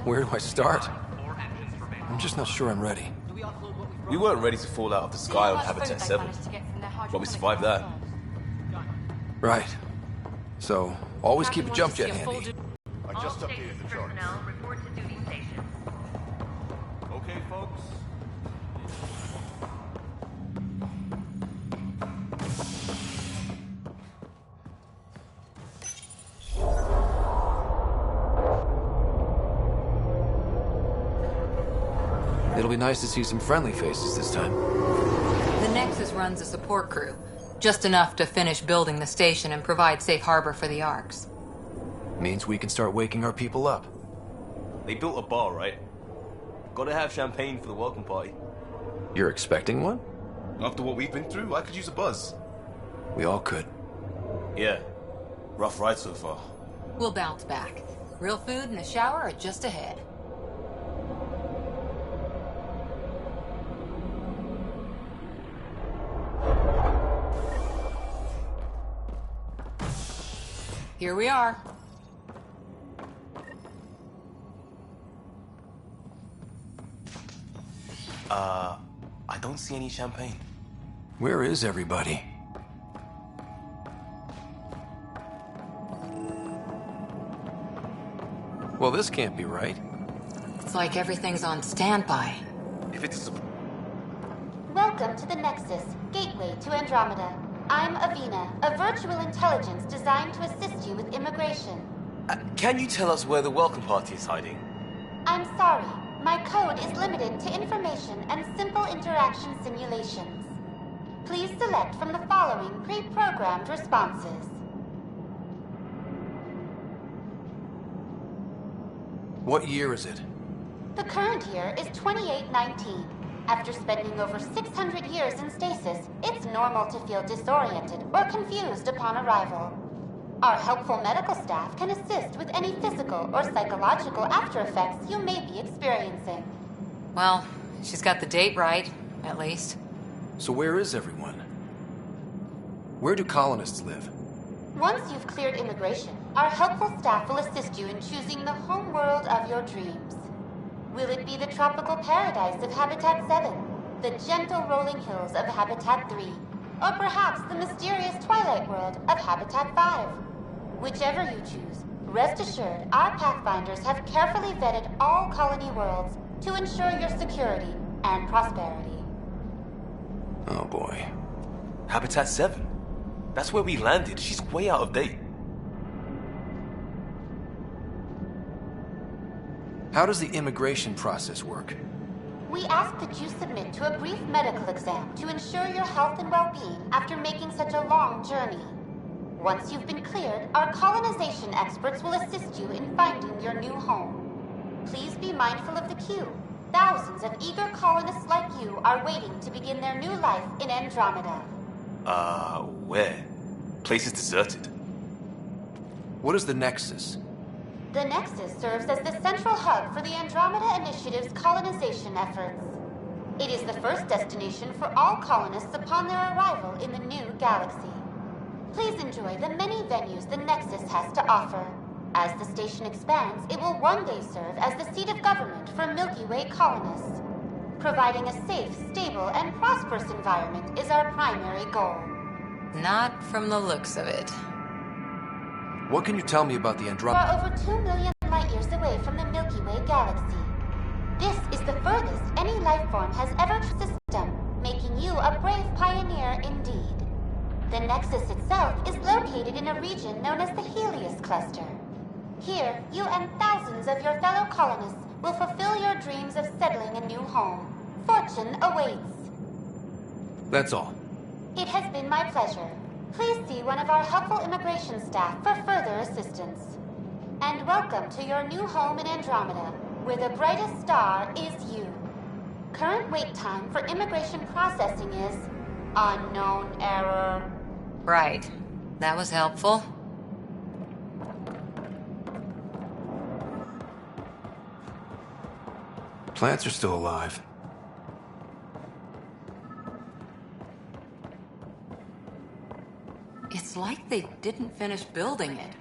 Where do I start? I'm just not sure I'm ready. We weren't ready to fall out of the sky on Habitat 7, but we survived that. Right. So, always keep a jump jet handy. I just updated the charts. Report to duty station. Okay, folks. It'll be nice to see some friendly faces this time. The Nexus runs a support crew. Just enough to finish building the station and provide safe harbor for the Arks. Means we can start waking our people up. They built a bar, right? Gotta have champagne for the welcome party. You're expecting one? After what we've been through, I could use a buzz. We all could. Yeah. Rough ride so far. We'll bounce back. Real food and a shower are just ahead. Here we are. I don't see any champagne. Where is everybody? Well, this can't be right. It's like everything's on standby. If it's a... Welcome to the Nexus, gateway to Andromeda. I'm Avina, a virtual intelligence designed to assist you with immigration. Can you tell us where the welcome party is hiding? I'm sorry, my code is limited to information and simple interaction simulations. Please select from the following pre-programmed responses. What year is it? The current year is 2819. After spending over 600 years in stasis, it's normal to feel disoriented or confused upon arrival. Our helpful medical staff can assist with any physical or psychological after effects you may be experiencing. Well, she's got the date right, at least. So where is everyone? Where do colonists live? Once you've cleared immigration, our helpful staff will assist you in choosing the home world of your dreams. Will it be the tropical paradise of Habitat 7, the gentle rolling hills of Habitat 3, or perhaps the mysterious twilight world of Habitat 5? Whichever you choose, rest assured our pathfinders have carefully vetted all colony worlds to ensure your security and prosperity. Oh boy. Habitat 7. That's where we landed. She's way out of date. How does the immigration process work? We ask that you submit to a brief medical exam to ensure your health and well-being after making such a long journey. Once you've been cleared, our colonization experts will assist you in finding your new home. Please be mindful of the queue. Thousands of eager colonists like you are waiting to begin their new life in Andromeda. Where? Place is deserted. What is the Nexus? The Nexus serves as the central hub for the Andromeda Initiative's colonization efforts. It is the first destination for all colonists upon their arrival in the new galaxy. Please enjoy the many venues the Nexus has to offer. As the station expands, it will one day serve as the seat of government for Milky Way colonists. Providing a safe, stable, and prosperous environment is our primary goal. Not from the looks of it. What can you tell me about the We Andromeda? are over 2 million light-years away from the Milky Way galaxy. This is the furthest any life form has ever traversed the system, making you a brave pioneer indeed. The Nexus itself is located in a region known as the Helios Cluster. Here, you and thousands of your fellow colonists will fulfill your dreams of settling a new home. Fortune awaits. That's all. It has been my pleasure. Please see one of our helpful immigration staff for further assistance. And welcome to your new home in Andromeda, where the brightest star is you. Current wait time for immigration processing is unknown error. Right. That was helpful. Plants are still alive. It's like they didn't finish building it.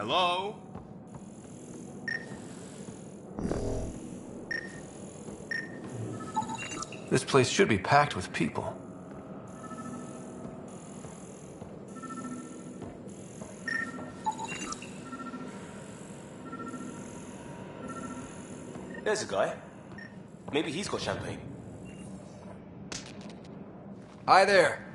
Hello? This place should be packed with people. There's a guy. Maybe he's got champagne. Hi there.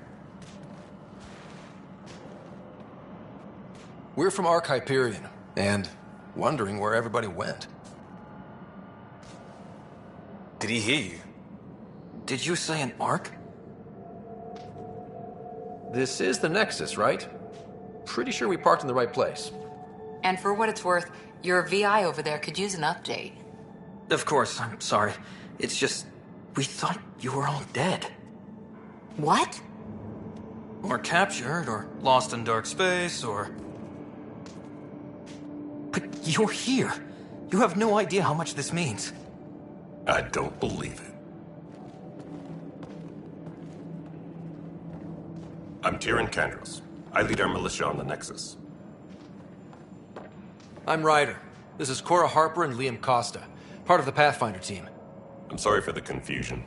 We're from Ark Hyperion, and wondering where everybody went. Did he hear you? Did you say an Ark? This is the Nexus, right? Pretty sure we parked in the right place. And for what it's worth, your VI over there could use an update. Of course, I'm sorry. It's just, we thought you were all dead. What? Or captured, or lost in dark space, or... But you're here. You have no idea how much this means. I don't believe it. I'm Tyrion Kandros. I lead our militia on the Nexus. I'm Ryder. This is Cora Harper and Liam Costa, part of the Pathfinder team. I'm sorry for the confusion.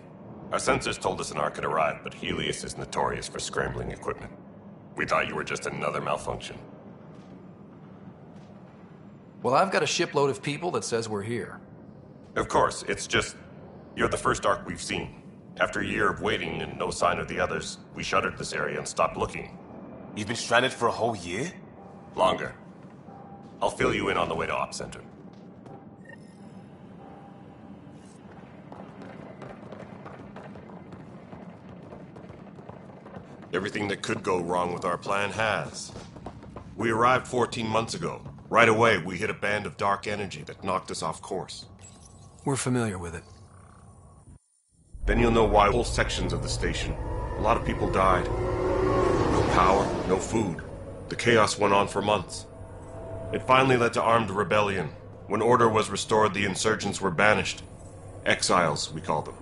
Our sensors told us an Ark had arrived, but Helios is notorious for scrambling equipment. We thought you were just another malfunction. Well, I've got a shipload of people that says we're here. Of course, it's just... You're the first Ark we've seen. After a year of waiting and no sign of the others, we shuttered this area and stopped looking. You've been stranded for a whole year? Longer. I'll fill you in on the way to Op Center. Everything that could go wrong with our plan has. We arrived 14 months ago. Right away, we hit a band of dark energy that knocked us off course. We're familiar with it. Then you'll know why whole sections of the station. A lot of people died. No power, no food. The chaos went on for months. It finally led to armed rebellion. When order was restored, the insurgents were banished. Exiles, we call them.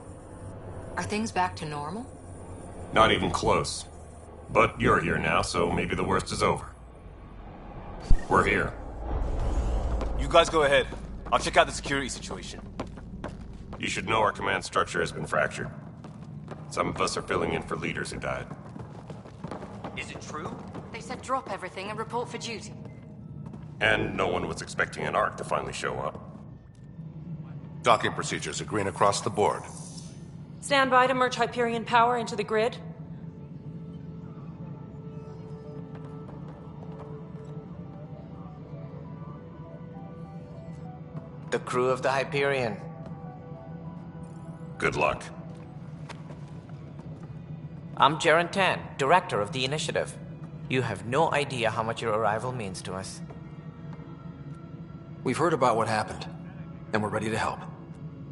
Are things back to normal? Not even close. But you're here now, so maybe the worst is over. We're here. You guys go ahead. I'll check out the security situation. You should know our command structure has been fractured. Some of us are filling in for leaders who died. Is it true? They said drop everything and report for duty. And no one was expecting an Ark to finally show up. Docking procedures are green across the board. Stand by to merge Hyperion power into the grid. The crew of the Hyperion. Good luck. I'm Jaren Tan, director of the initiative. You have no idea how much your arrival means to us. We've heard about what happened, and we're ready to help.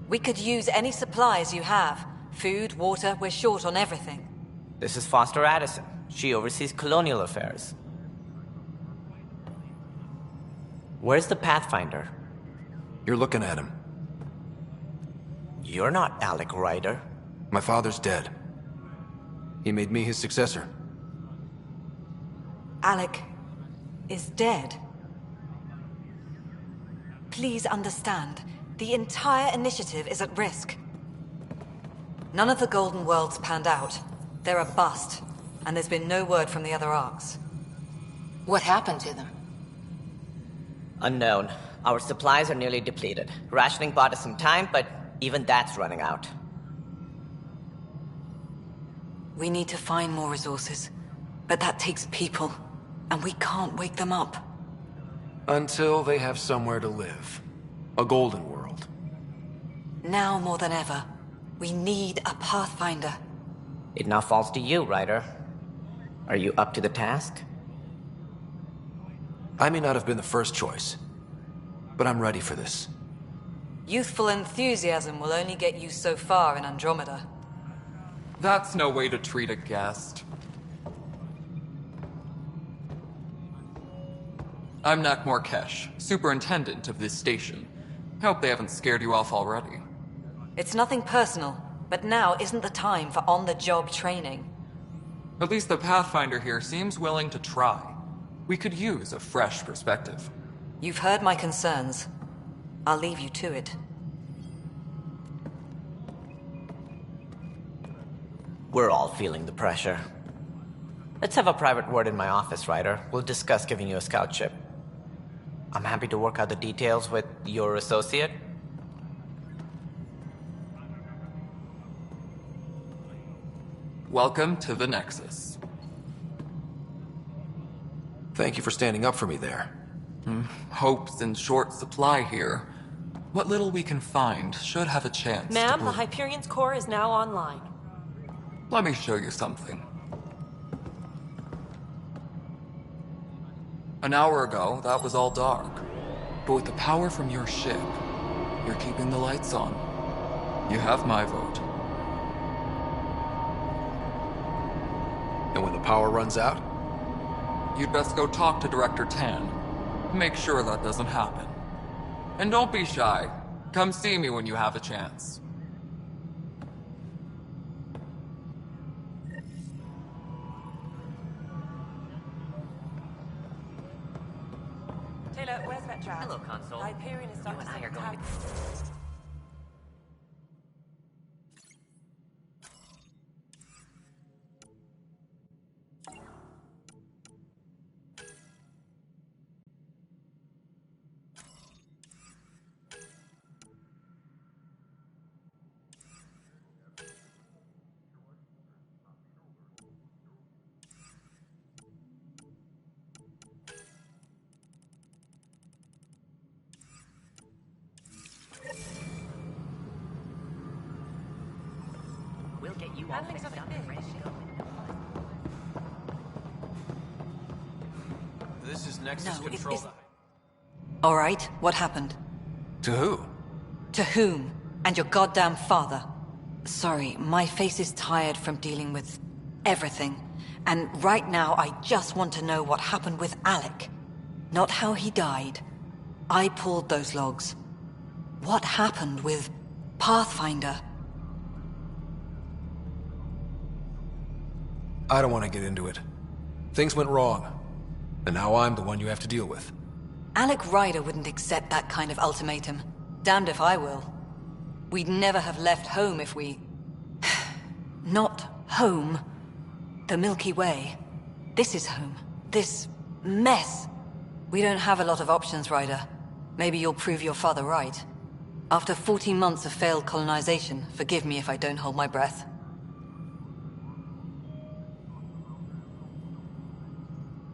We could use any supplies you have. Food, water, we're short on everything. This is Foster Addison. She oversees colonial affairs. Where's the Pathfinder? You're looking at him. You're not Alec Ryder. My father's dead. He made me his successor. Alec is dead. Please understand, the entire initiative is at risk. None of the Golden Worlds panned out. They're a bust, and there's been no word from the other Arks. What happened to them? Unknown. Our supplies are nearly depleted. Rationing bought us some time, but even that's running out. We need to find more resources, but that takes people, and we can't wake them up. Until they have somewhere to live. A golden world. Now more than ever, we need a Pathfinder. It now falls to you, Ryder. Are you up to the task? I may not have been the first choice, but I'm ready for this. Youthful enthusiasm will only get you so far in Andromeda. That's no way to treat a guest. I'm Nak Morkesh, superintendent of this station. Hope they haven't scared you off already. It's nothing personal, but now isn't the time for on-the-job training. At least the Pathfinder here seems willing to try. We could use a fresh perspective. You've heard my concerns. I'll leave you to it. We're all feeling the pressure. Let's have a private word in my office, Ryder. We'll discuss giving you a scout ship. I'm happy to work out the details with your associate. Welcome to the Nexus. Thank you for standing up for me there. Hope's in short supply here. What little we can find should have a chance to Ma'am, the bloom. Hyperion's core is now online. Let me show you something. An hour ago, that was all dark. But with the power from your ship, you're keeping the lights on. You have my vote. And when the power runs out? You'd best go talk to Director Tan. Make sure that doesn't happen. And don't be shy. Come see me when you have a chance. Taylor, where's Vetra? Hello, Console. The Hyperion is starting You and I to are going to... We'll get you all Handling's fixed up nothing and ready to go. This is Nexus No, Control. All right, what happened? To who? To whom? And your goddamn father. Sorry, my face is tired from dealing with everything. And right now, I just want to know what happened with Alec. Not how he died. I pulled those logs. What happened with Pathfinder? I don't want to get into it. Things went wrong. And now I'm the one you have to deal with. Alec Ryder wouldn't accept that kind of ultimatum. Damned if I will. We'd never have left home if we... Not home. The Milky Way. This is home. This mess. We don't have a lot of options, Ryder. Maybe you'll prove your father right. After 14 months of failed colonization, forgive me if I don't hold my breath.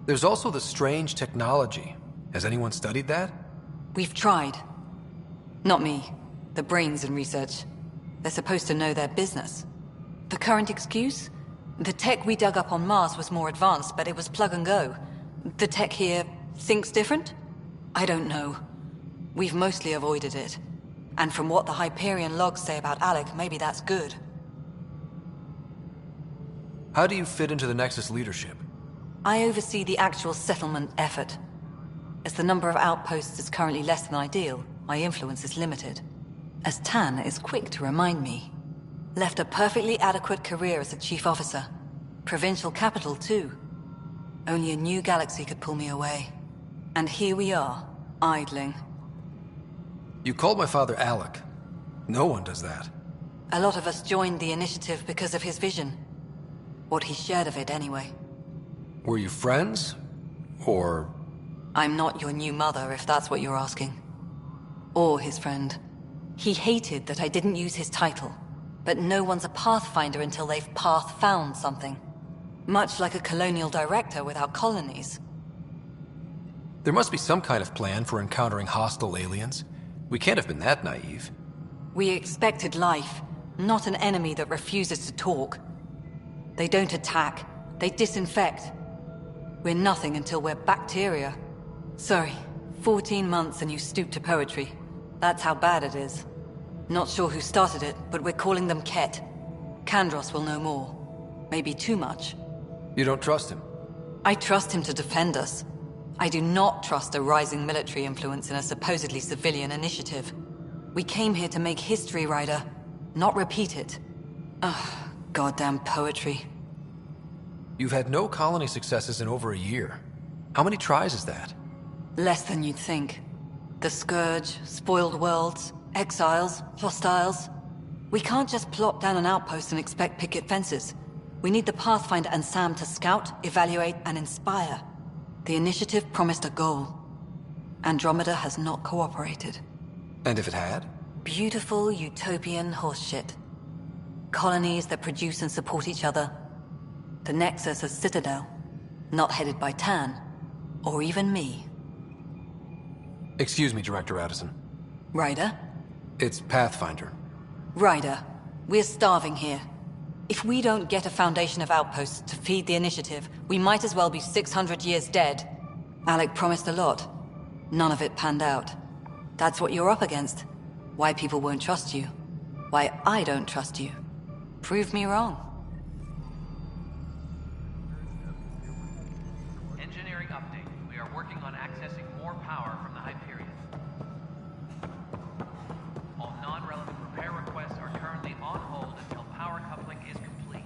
There's also the strange technology. Has anyone studied that? We've tried. Not me. The brains in research. They're supposed to know their business. The current excuse? The tech we dug up on Mars was more advanced, but it was plug and go. The tech here thinks different? I don't know. We've mostly avoided it. And from what the Hyperion logs say about Alec, maybe that's good. How do you fit into the Nexus leadership? I oversee the actual settlement effort. As the number of outposts is currently less than ideal, my influence is limited. As Tan is quick to remind me. Left a perfectly adequate career as a chief officer. Provincial capital, too. Only a new galaxy could pull me away. And here we are, idling. You called my father Alec. No one does that. A lot of us joined the initiative because of his vision. What he shared of it, anyway. Were you friends? Or... I'm not your new mother, if that's what you're asking. Or his friend. He hated that I didn't use his title. But no one's a pathfinder until they've path-found something. Much like a colonial director without colonies. There must be some kind of plan for encountering hostile aliens. We can't have been that naive. We expected life, not an enemy that refuses to talk. They don't attack, they disinfect. We're nothing until we're bacteria. Sorry, 14 months and you stoop to poetry. That's how bad it is. Not sure who started it, but we're calling them Ket. Kandros will know more. Maybe too much. You don't trust him? I trust him to defend us. I do not trust a rising military influence in a supposedly civilian initiative. We came here to make history, Ryder, not repeat it. Ugh, goddamn poetry. You've had no colony successes in over a year. How many tries is that? Less than you'd think. The Scourge, spoiled worlds, exiles, hostiles. We can't just plop down an outpost and expect picket fences. We need the Pathfinder and Sam to scout, evaluate, and inspire. The initiative promised a goal. Andromeda has not cooperated. And if it had? Beautiful utopian horseshit. Colonies that produce and support each other. The Nexus as Citadel, not headed by Tan, or even me. Excuse me, Director Addison. Ryder? It's Pathfinder. Ryder, we're starving here. If we don't get a foundation of outposts to feed the initiative, we might as well be 600 years dead. Alec promised a lot. None of it panned out. That's what you're up against. Why people won't trust you. Why I don't trust you. Prove me wrong. Engineering update. We are working on accessing more power from the Hyperion. All non-relevant repair requests are currently on hold until power coupling is complete.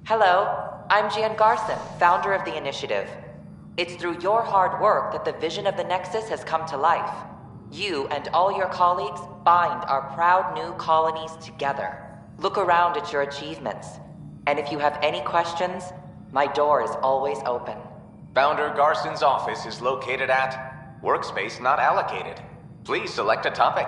Hello, I'm Gian Garson, founder of the initiative. It's through your hard work that the vision of the Nexus has come to life. You and all your colleagues bind our proud new colonies together. Look around at your achievements. And if you have any questions, my door is always open. Founder Garson's office is located at Workspace Not Allocated. Please select a topic.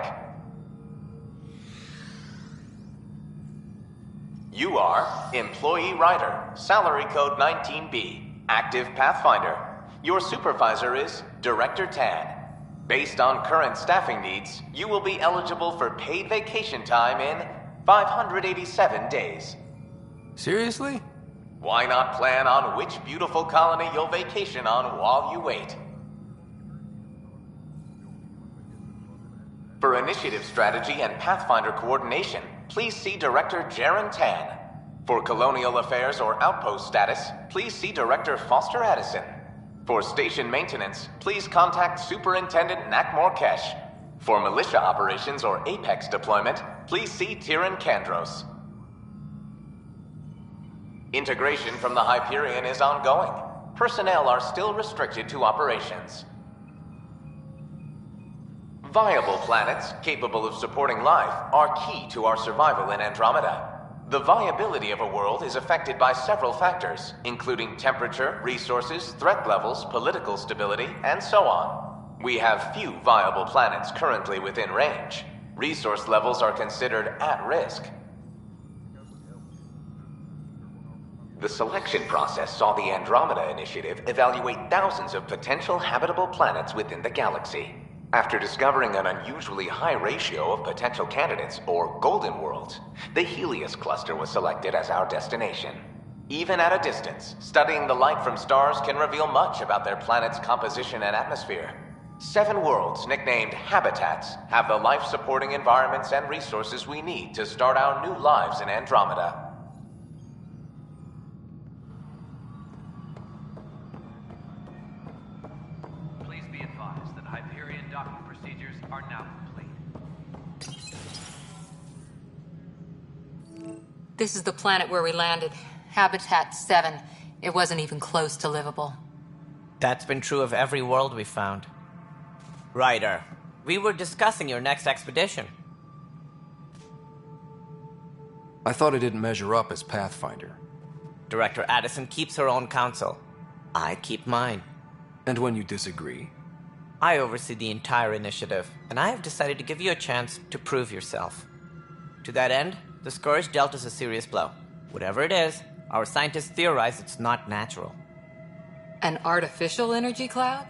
You are Employee Writer, Salary Code 19B, Active Pathfinder. Your supervisor is Director Tan. Based on current staffing needs, you will be eligible for paid vacation time in 587 days. Seriously? Why not plan on which beautiful colony you'll vacation on while you wait? For initiative strategy and Pathfinder coordination, please see Director Jaren Tan. For colonial affairs or outpost status, please see Director Foster Addison. For station maintenance, please contact Superintendent Nakmor Kesh. For militia operations or Apex deployment, please see Tyran Kandros. Integration from the Hyperion is ongoing. Personnel are still restricted to operations. Viable planets capable of supporting life are key to our survival in Andromeda. The viability of a world is affected by several factors, including temperature, resources, threat levels, political stability, and so on. We have few viable planets currently within range. Resource levels are considered at risk. The selection process saw the Andromeda Initiative evaluate thousands of potential habitable planets within the galaxy. After discovering an unusually high ratio of potential candidates, or golden worlds, the Helios cluster was selected as our destination. Even at a distance, studying the light from stars can reveal much about their planet's composition and atmosphere. 7 worlds, nicknamed habitats, have the life-supporting environments and resources we need to start our new lives in Andromeda. Please be advised that Hyperion docking procedures are now complete. This is the planet where we landed. Habitat 7. It wasn't even close to livable. That's been true of every world we found. Ryder, we were discussing your next expedition. I thought I didn't measure up as Pathfinder. Director Addison keeps her own counsel. I keep mine. And when you disagree? I oversee the entire initiative, and I have decided to give you a chance to prove yourself. To that end, the Scourge dealt us a serious blow. Whatever it is, our scientists theorize it's not natural. An artificial energy cloud?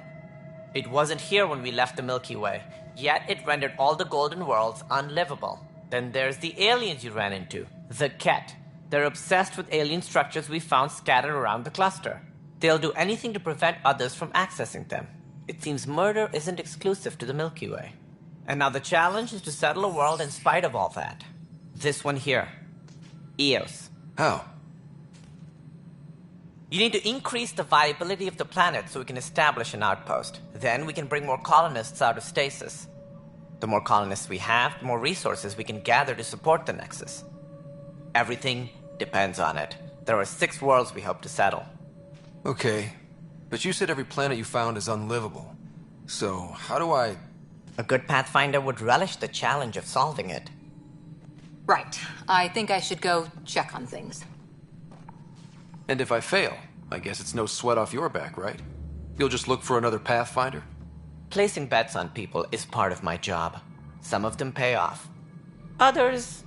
It wasn't here when we left the Milky Way, yet it rendered all the golden worlds unlivable. Then there's the aliens you ran into, the Ket. They're obsessed with alien structures we found scattered around the cluster. They'll do anything to prevent others from accessing them. It seems murder isn't exclusive to the Milky Way. And now the challenge is to settle a world in spite of all that. This one here. Eos. How? You need to increase the viability of the planet so we can establish an outpost. Then we can bring more colonists out of stasis. The more colonists we have, the more resources we can gather to support the Nexus. Everything depends on it. There are 6 worlds we hope to settle. Okay. But you said every planet you found is unlivable. So, how do I... A good Pathfinder would relish the challenge of solving it. Right. I think I should go check on things. And if I fail, I guess it's no sweat off your back, right? You'll just look for another Pathfinder? Placing bets on people is part of my job. Some of them pay off. Others...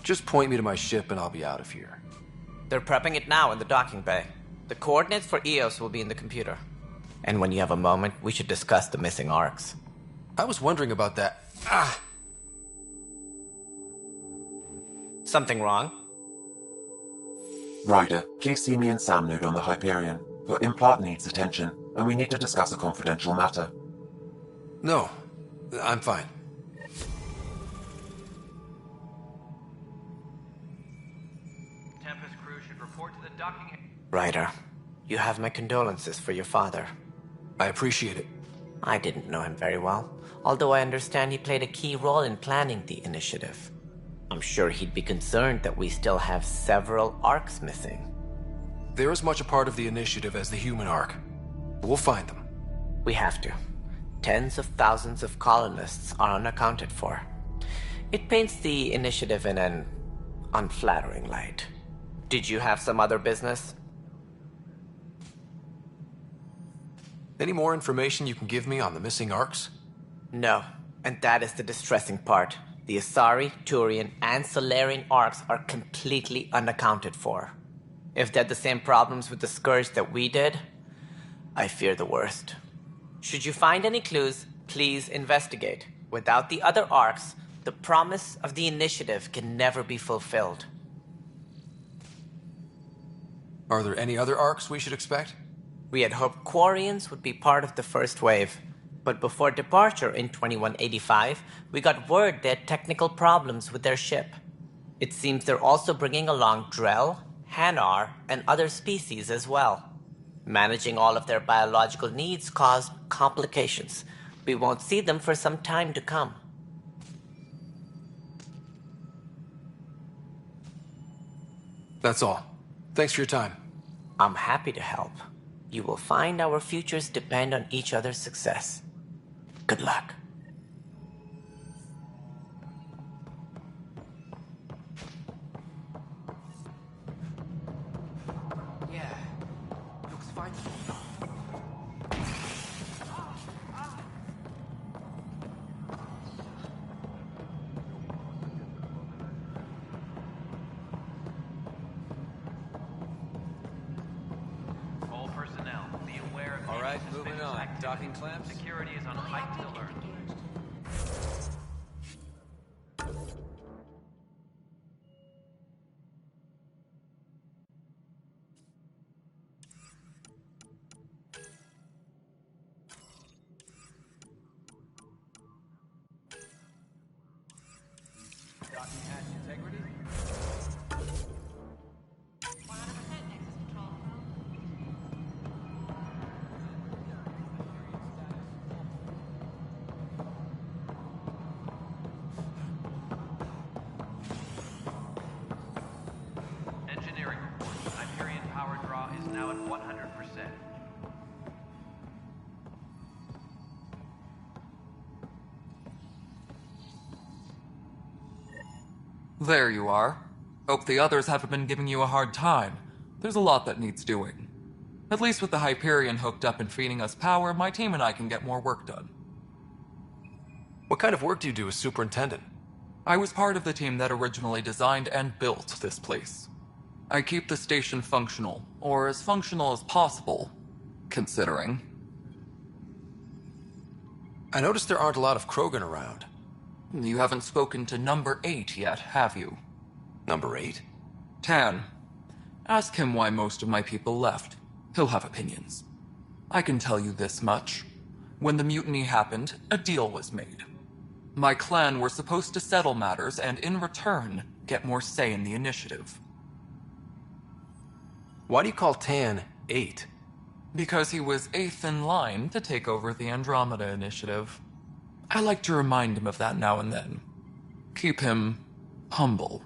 Just point me to my ship and I'll be out of here. They're prepping it now in the docking bay. The coordinates for EOS will be in the computer. And when you have a moment, we should discuss the missing arcs. I was wondering about that. Something wrong? Ryder, please see me and Sam Node on the Hyperion. Your implant needs attention, and we need to discuss a confidential matter. No, I'm fine. Tempest crew should report to the docking... Ryder, you have my condolences for your father. I appreciate it. I didn't know him very well, although I understand he played a key role in planning the initiative. I'm sure he'd be concerned that we still have several arcs missing. They're as much a part of the initiative as the human arc. We'll find them. We have to. Tens of thousands of colonists are unaccounted for. It paints the initiative in an unflattering light. Did you have some other business? Any more information you can give me on the missing arcs? No, and that is the distressing part. The Asari, Turian, and Solarian arcs are completely unaccounted for. If they had the same problems with the Scourge that we did, I fear the worst. Should you find any clues, please investigate. Without the other arcs, the promise of the initiative can never be fulfilled. Are there any other arcs we should expect? We had hoped Quarians would be part of the first wave, but before departure in 2185, we got word they had technical problems with their ship. It seems they're also bringing along Drell, Hanar, and other species as well. Managing all of their biological needs caused complications. We won't see them for some time to come. That's all. Thanks for your time. I'm happy to help. You will find our futures depend on each other's success. Good luck. Yeah, looks fine. All personnel, be aware of... All right, moving on. Docking clamps? Security is on heightened alert. Docking hatch integrity? Engineering report. Hyperion power draw is now at 100%. There you are. Hope the others haven't been giving you a hard time. There's a lot that needs doing. At least with the Hyperion hooked up and feeding us power, my team and I can get more work done. What kind of work do you do as superintendent? I was part of the team that originally designed and built this place. I keep the station functional, or as functional as possible, considering. I noticed there aren't a lot of Krogan around. You haven't spoken to number 8 yet, have you? Number 8? Tan. Ask him why most of my people left. He'll have opinions. I can tell you this much. When the mutiny happened, a deal was made. My clan were supposed to settle matters and, in return, get more say in the initiative. Why do you call Tan 8? Because he was 8th in line to take over the Andromeda initiative. I like to remind him of that now and then. Keep him humble.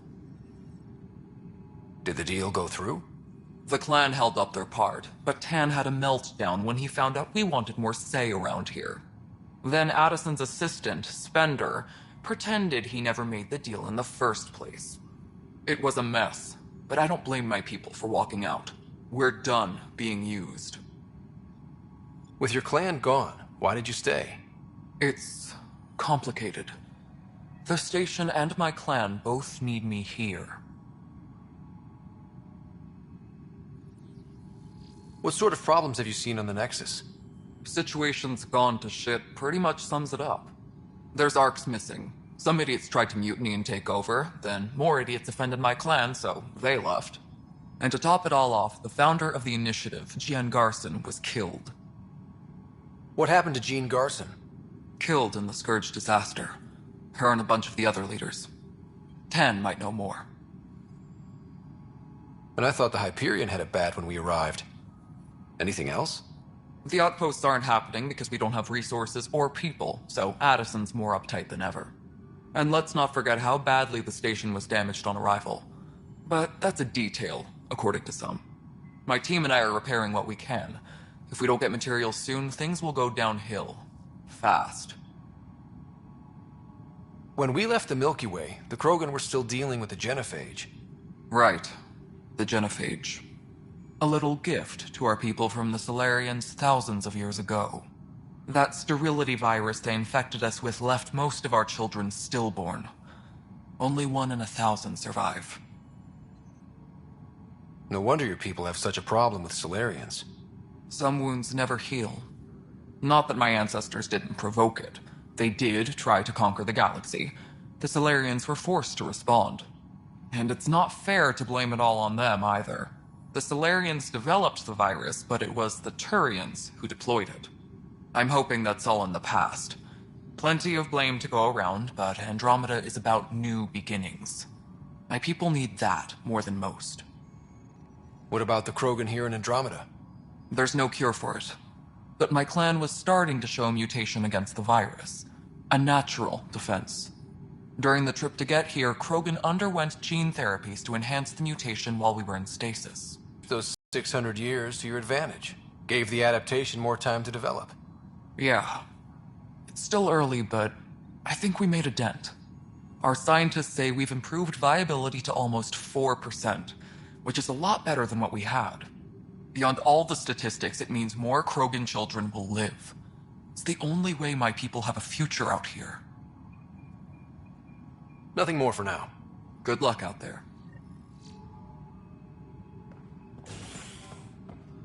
Did the deal go through? The clan held up their part, but Tan had a meltdown when he found out we wanted more say around here. Then Addison's assistant, Spender, pretended he never made the deal in the first place. It was a mess, but I don't blame my people for walking out. We're done being used. With your clan gone, why did you stay? It's complicated. The station and my clan both need me here. What sort of problems have you seen on the Nexus? Situation's gone to shit pretty much sums it up. There's arcs missing. Some idiots tried to mutiny and take over, then more idiots offended my clan, so they left. And to top it all off, the founder of the initiative, Jean Garson, was killed. What happened to Jean Garson? Killed in the Scourge disaster. Her and a bunch of the other leaders. Tan might know more. And I thought the Hyperion had it bad when we arrived. Anything else? The outposts aren't happening because we don't have resources or people, so Addison's more uptight than ever. And let's not forget how badly the station was damaged on arrival. But that's a detail, according to some. My team and I are repairing what we can. If we don't get materials soon, things will go downhill. Fast. When we left the Milky Way, the Krogan were still dealing with the genophage. Right. The genophage. A little gift to our people from the Solarians thousands of years ago. That sterility virus they infected us with left most of our children stillborn. Only 1 in 1,000 survive. No wonder your people have such a problem with Solarians. Some wounds never heal. Not that my ancestors didn't provoke it. They did try to conquer the galaxy. The Solarians were forced to respond. And it's not fair to blame it all on them either. The Solarians developed the virus, but it was the Turians who deployed it. I'm hoping that's all in the past. Plenty of blame to go around, but Andromeda is about new beginnings. My people need that more than most. What about the Krogan here in Andromeda? There's no cure for it. But my clan was starting to show mutation against the virus. A natural defense. During the trip to get here, Krogan underwent gene therapies to enhance the mutation while we were in stasis. Those 600 years to your advantage. Gave the adaptation more time to develop. Yeah. It's still early, but I think we made a dent. Our scientists say we've improved viability to almost 4%, which is a lot better than what we had. Beyond all the statistics, it means more Krogan children will live. It's the only way my people have a future out here. Nothing more for now. Good luck out there.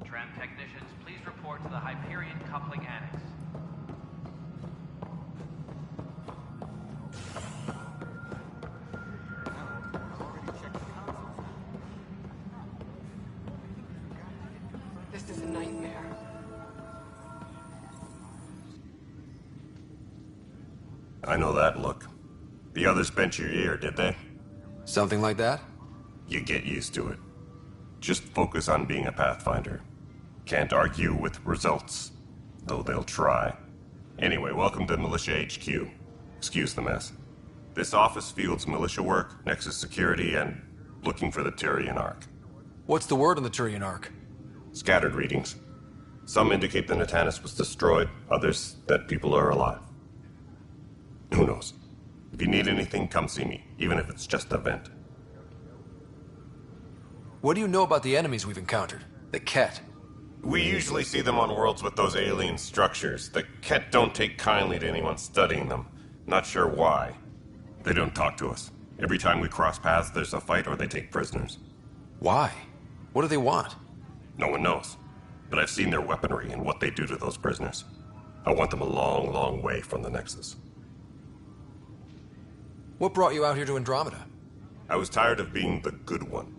Tram technicians, please report to the Hyperion Coupling Annex. This is a nightmare. I know that look. The others bent your ear, did they? Something like that? You get used to it. Just focus on being a Pathfinder. Can't argue with results, though they'll try. Anyway, welcome to Militia HQ. Excuse the mess. This office fields militia work, Nexus security, and looking for the Turian Ark. What's the word on the Turian Ark? Scattered readings. Some indicate the Natanus was destroyed, others that people are alive. Who knows? If you need anything, come see me, even if it's just a vent. What do you know about the enemies we've encountered? The Ket? We usually see them on worlds with those alien structures. The Ket don't take kindly to anyone studying them. Not sure why. They don't talk to us. Every time we cross paths, there's a fight or they take prisoners. Why? What do they want? No one knows. But I've seen their weaponry and what they do to those prisoners. I want them a long, long way from the Nexus. What brought you out here to Andromeda? I was tired of being the good one.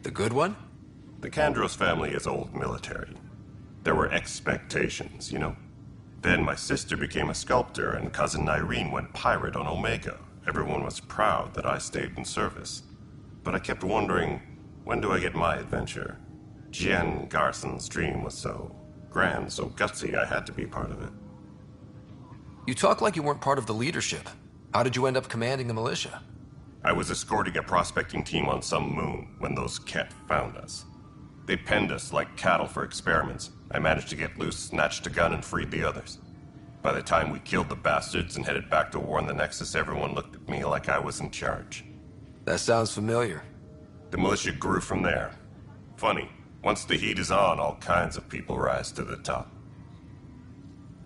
The good one? The Kandros family is old military. There were expectations, you know. Then my sister became a sculptor and cousin Irene went pirate on Omega. Everyone was proud that I stayed in service. But I kept wondering, when do I get my adventure? Jean Garson's dream was so grand, so gutsy, I had to be part of it. You talk like you weren't part of the leadership. How did you end up commanding the militia? I was escorting a prospecting team on some moon when those Ket found us. They penned us like cattle for experiments. I managed to get loose, snatched a gun, and freed the others. By the time we killed the bastards and headed back to war on the Nexus, everyone looked at me like I was in charge. That sounds familiar. The militia grew from there. Funny, once the heat is on, all kinds of people rise to the top.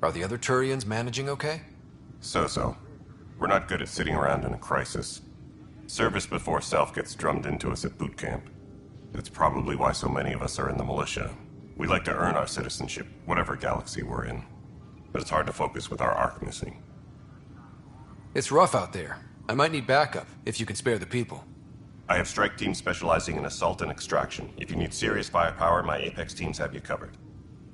Are the other Turians managing okay? So-so. We're not good at sitting around in a crisis. Service before self gets drummed into us at boot camp. That's probably why so many of us are in the militia. We like to earn our citizenship, whatever galaxy we're in. But it's hard to focus with our arc missing. It's rough out there. I might need backup, if you can spare the people. I have strike teams specializing in assault and extraction. If you need serious firepower, my Apex teams have you covered.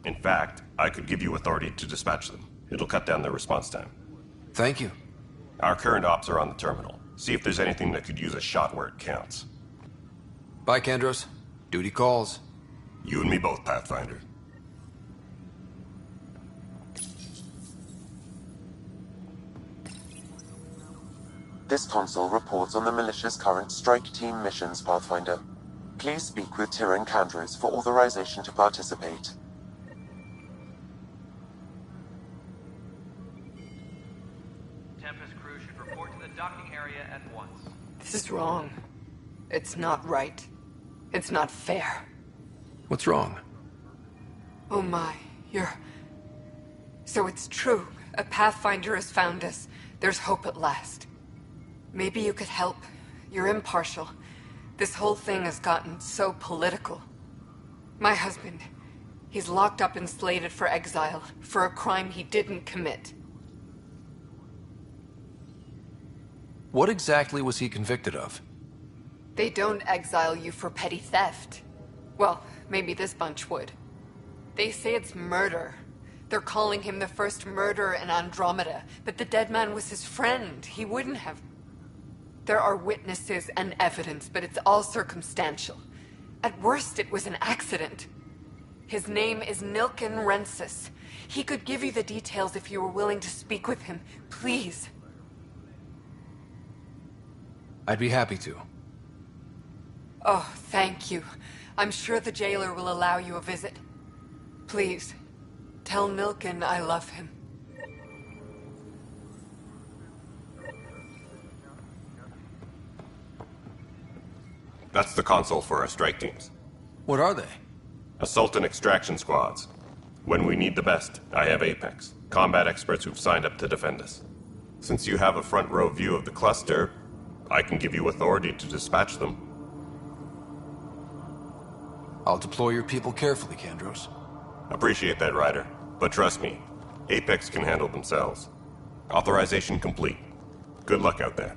In fact, I could give you authority to dispatch them. It'll cut down their response time. Thank you. Our current ops are on the terminal. See if there's anything that could use a shot where it counts. Bye, Kandros. Duty calls. You and me both, Pathfinder. This console reports on the militia's current strike team missions, Pathfinder. Please speak with Tyr and Kandros for authorization to participate. Tempest crew should report to the docking area at once. This is wrong. It's not right. It's not fair. What's wrong? Oh my, So it's true. A Pathfinder has found us. There's hope at last. Maybe you could help. You're impartial. This whole thing has gotten so political. My husband, he's locked up and slated for exile for a crime he didn't commit. What exactly was he convicted of? They don't exile you for petty theft. Well, maybe this bunch would. They say it's murder. They're calling him the first murderer in Andromeda, but the dead man was his friend. He wouldn't have... There are witnesses and evidence, but it's all circumstantial. At worst, it was an accident. His name is Nilken Rensis. He could give you the details if you were willing to speak with him. Please. I'd be happy to. Oh, thank you. I'm sure the jailer will allow you a visit. Please, tell Nilken I love him. That's the console for our strike teams. What are they? Assault and extraction squads. When we need the best, I have Apex. Combat experts who've signed up to defend us. Since you have a front row view of the cluster, I can give you authority to dispatch them. I'll deploy your people carefully, Kandros. Appreciate that, Ryder. But trust me, Apex can handle themselves. Authorization complete. Good luck out there.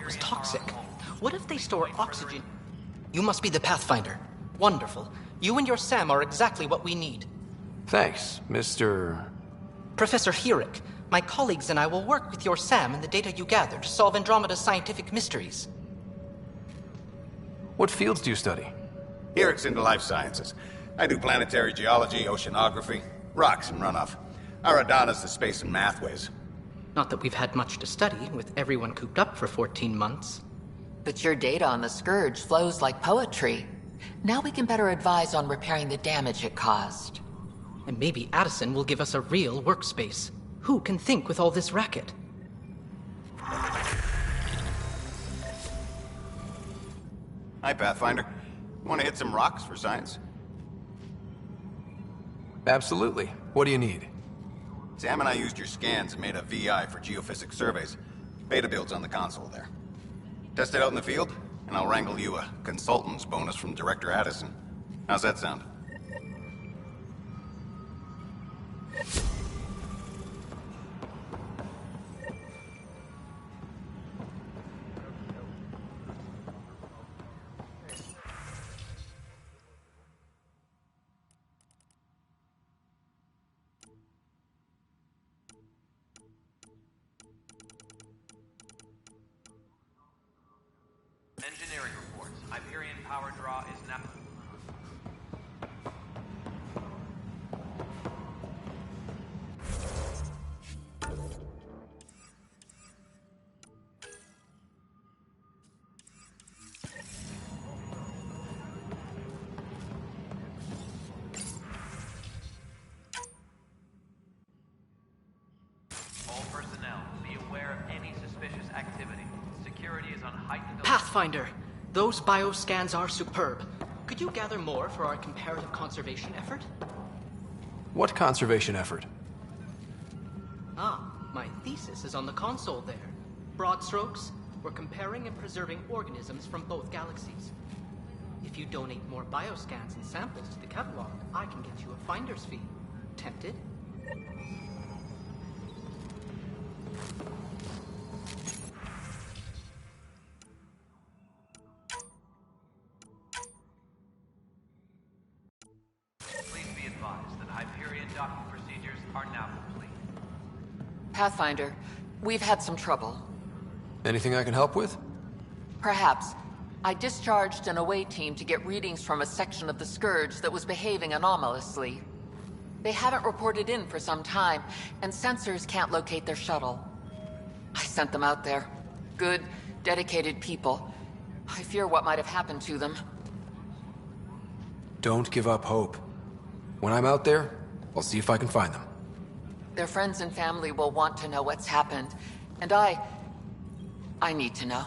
was toxic. What if they store oxygen? You must be the Pathfinder. Wonderful. You and your Sam are exactly what we need. Thanks, Mr. Professor Herrick, my colleagues and I will work with your Sam and the data you gather to solve Andromeda's scientific mysteries. What fields do you study? Herrick's into life sciences. I do planetary geology, oceanography, rocks and runoff. Aradana's the space and math whiz. Not that we've had much to study, with everyone cooped up for 14 months. But your data on the Scourge flows like poetry. Now we can better advise on repairing the damage it caused. And maybe Addison will give us a real workspace. Who can think with all this racket? Hi, Pathfinder. Want to hit some rocks for science? Absolutely. What do you need? Sam and I used your scans and made a VI for geophysics surveys. Beta builds on the console there. Test it out in the field, and I'll wrangle you a consultant's bonus from Director Addison. How's that sound? Engineering reports. Hyperion power draw is now... All personnel, be aware of any suspicious activity. Security is on heightened alert. Pathfinder, those bioscans are superb. Could you gather more for our comparative conservation effort? What conservation effort? Ah, my thesis is on the console there. Broad strokes, we're comparing and preserving organisms from both galaxies. If you donate more bioscans and samples to the catalog, I can get you a finder's fee. Tempted? Please be advised that Hyperion docking procedures are now complete. Pathfinder, we've had some trouble. Anything I can help with? Perhaps. I discharged an away team to get readings from a section of the Scourge that was behaving anomalously. They haven't reported in for some time, and sensors can't locate their shuttle. I sent them out there. Good, dedicated people. I fear what might have happened to them. Don't give up hope. When I'm out there, I'll see if I can find them. Their friends and family will want to know what's happened, and I need to know.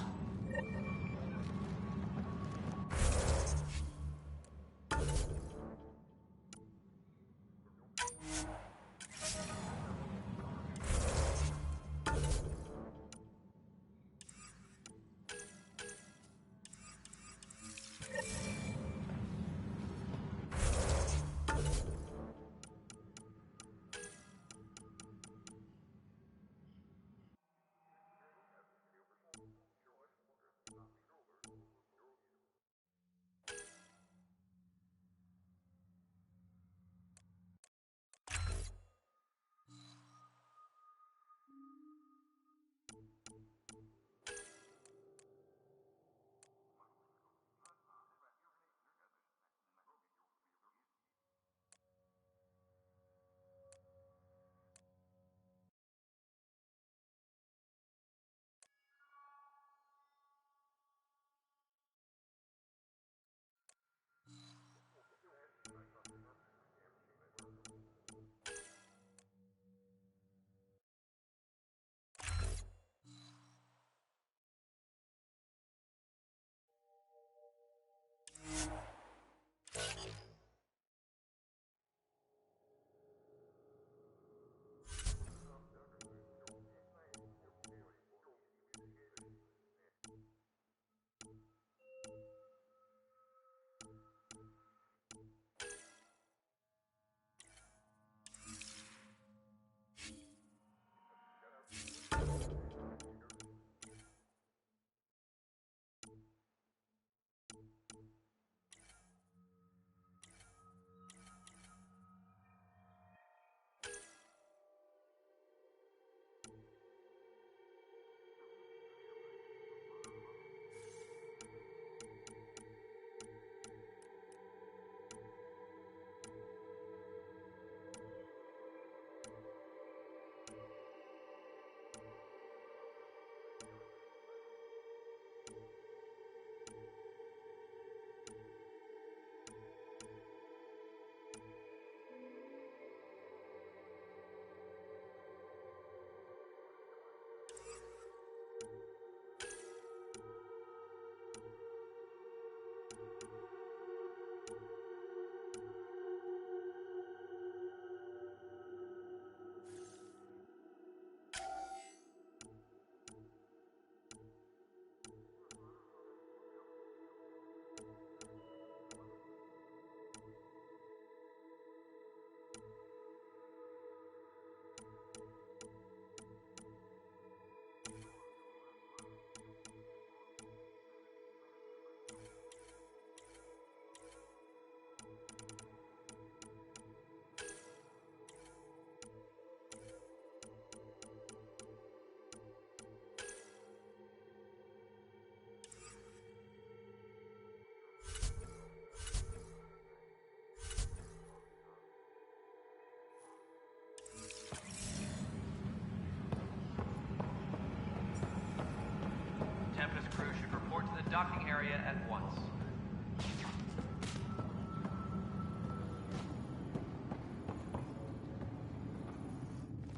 area at once.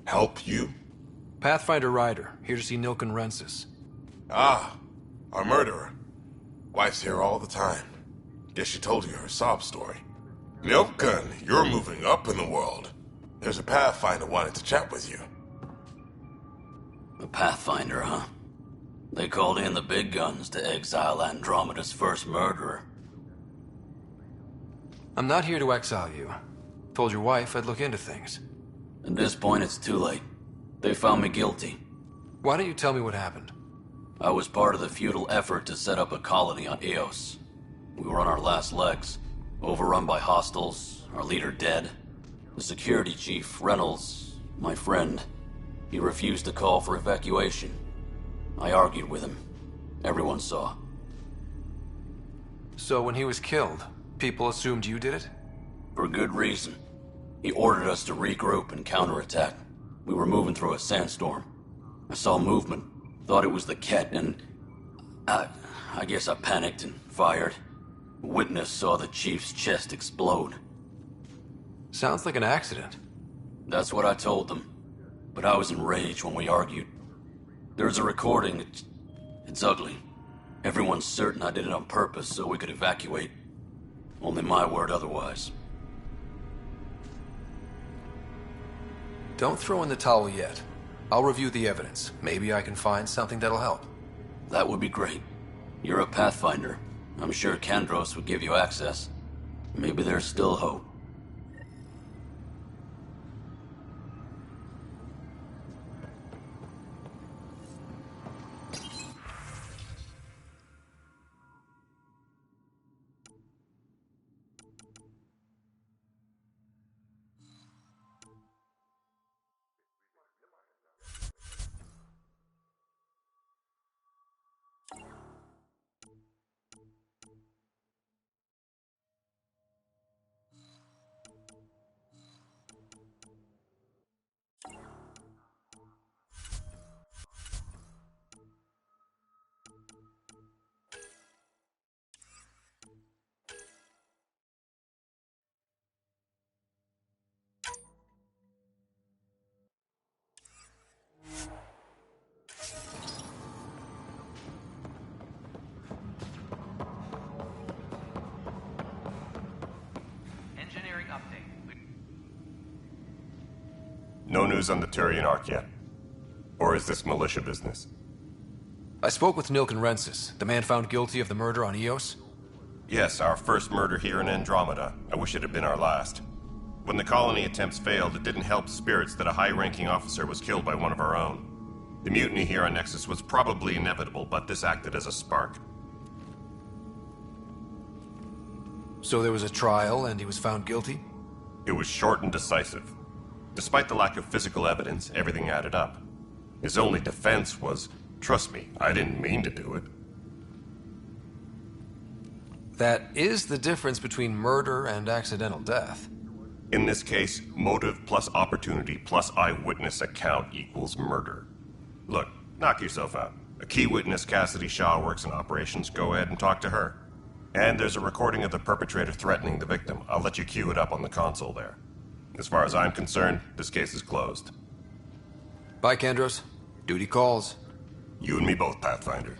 Help you? Pathfinder Ryder, here to see Nilken Rensis. Ah, our murderer. Wife's here all the time. Guess she told you her sob story. Nilken, you're moving up in the world. There's a Pathfinder wanting to chat with you. A Pathfinder, huh? They called in the big guns to exile Andromeda's first murderer. I'm not here to exile you. Told your wife I'd look into things. At this point, it's too late. They found me guilty. Why don't you tell me what happened? I was part of the futile effort to set up a colony on Eos. We were on our last legs, overrun by hostiles, our leader dead. The security chief, Reynolds, my friend, he refused to call for evacuation. I argued with him. Everyone saw. So when he was killed, people assumed you did it? For good reason. He ordered us to regroup and counterattack. We were moving through a sandstorm. I saw movement, thought it was the Ket, and I guess I panicked and fired. A witness saw the chief's chest explode. Sounds like an accident. That's what I told them. But I was enraged when we argued. There's a recording. It's ugly. Everyone's certain I did it on purpose so we could evacuate. Only my word otherwise. Don't throw in the towel yet. I'll review the evidence. Maybe I can find something that'll help. That would be great. You're a Pathfinder. I'm sure Kandros would give you access. Maybe there's still hope. Engineering update. No news on the Turian Ark yet? Or is this militia business? I spoke with Nilken Rensis, the man found guilty of the murder on Eos. Yes, our first murder here in Andromeda. I wish it had been our last. When the colony attempts failed, it didn't help spirits that a high-ranking officer was killed by one of our own. The mutiny here on Nexus was probably inevitable, but this acted as a spark. So there was a trial and he was found guilty? It was short and decisive. Despite the lack of physical evidence, everything added up. His only defense was, trust me, I didn't mean to do it. That is the difference between murder and accidental death. In this case, motive plus opportunity plus eyewitness account equals murder. Look, knock yourself out. A key witness, Cassidy Shaw, works in operations. Go ahead and talk to her. And there's a recording of the perpetrator threatening the victim. I'll let you cue it up on the console there. As far as I'm concerned, this case is closed. Bye, Kandros. Duty calls. You and me both, Pathfinder.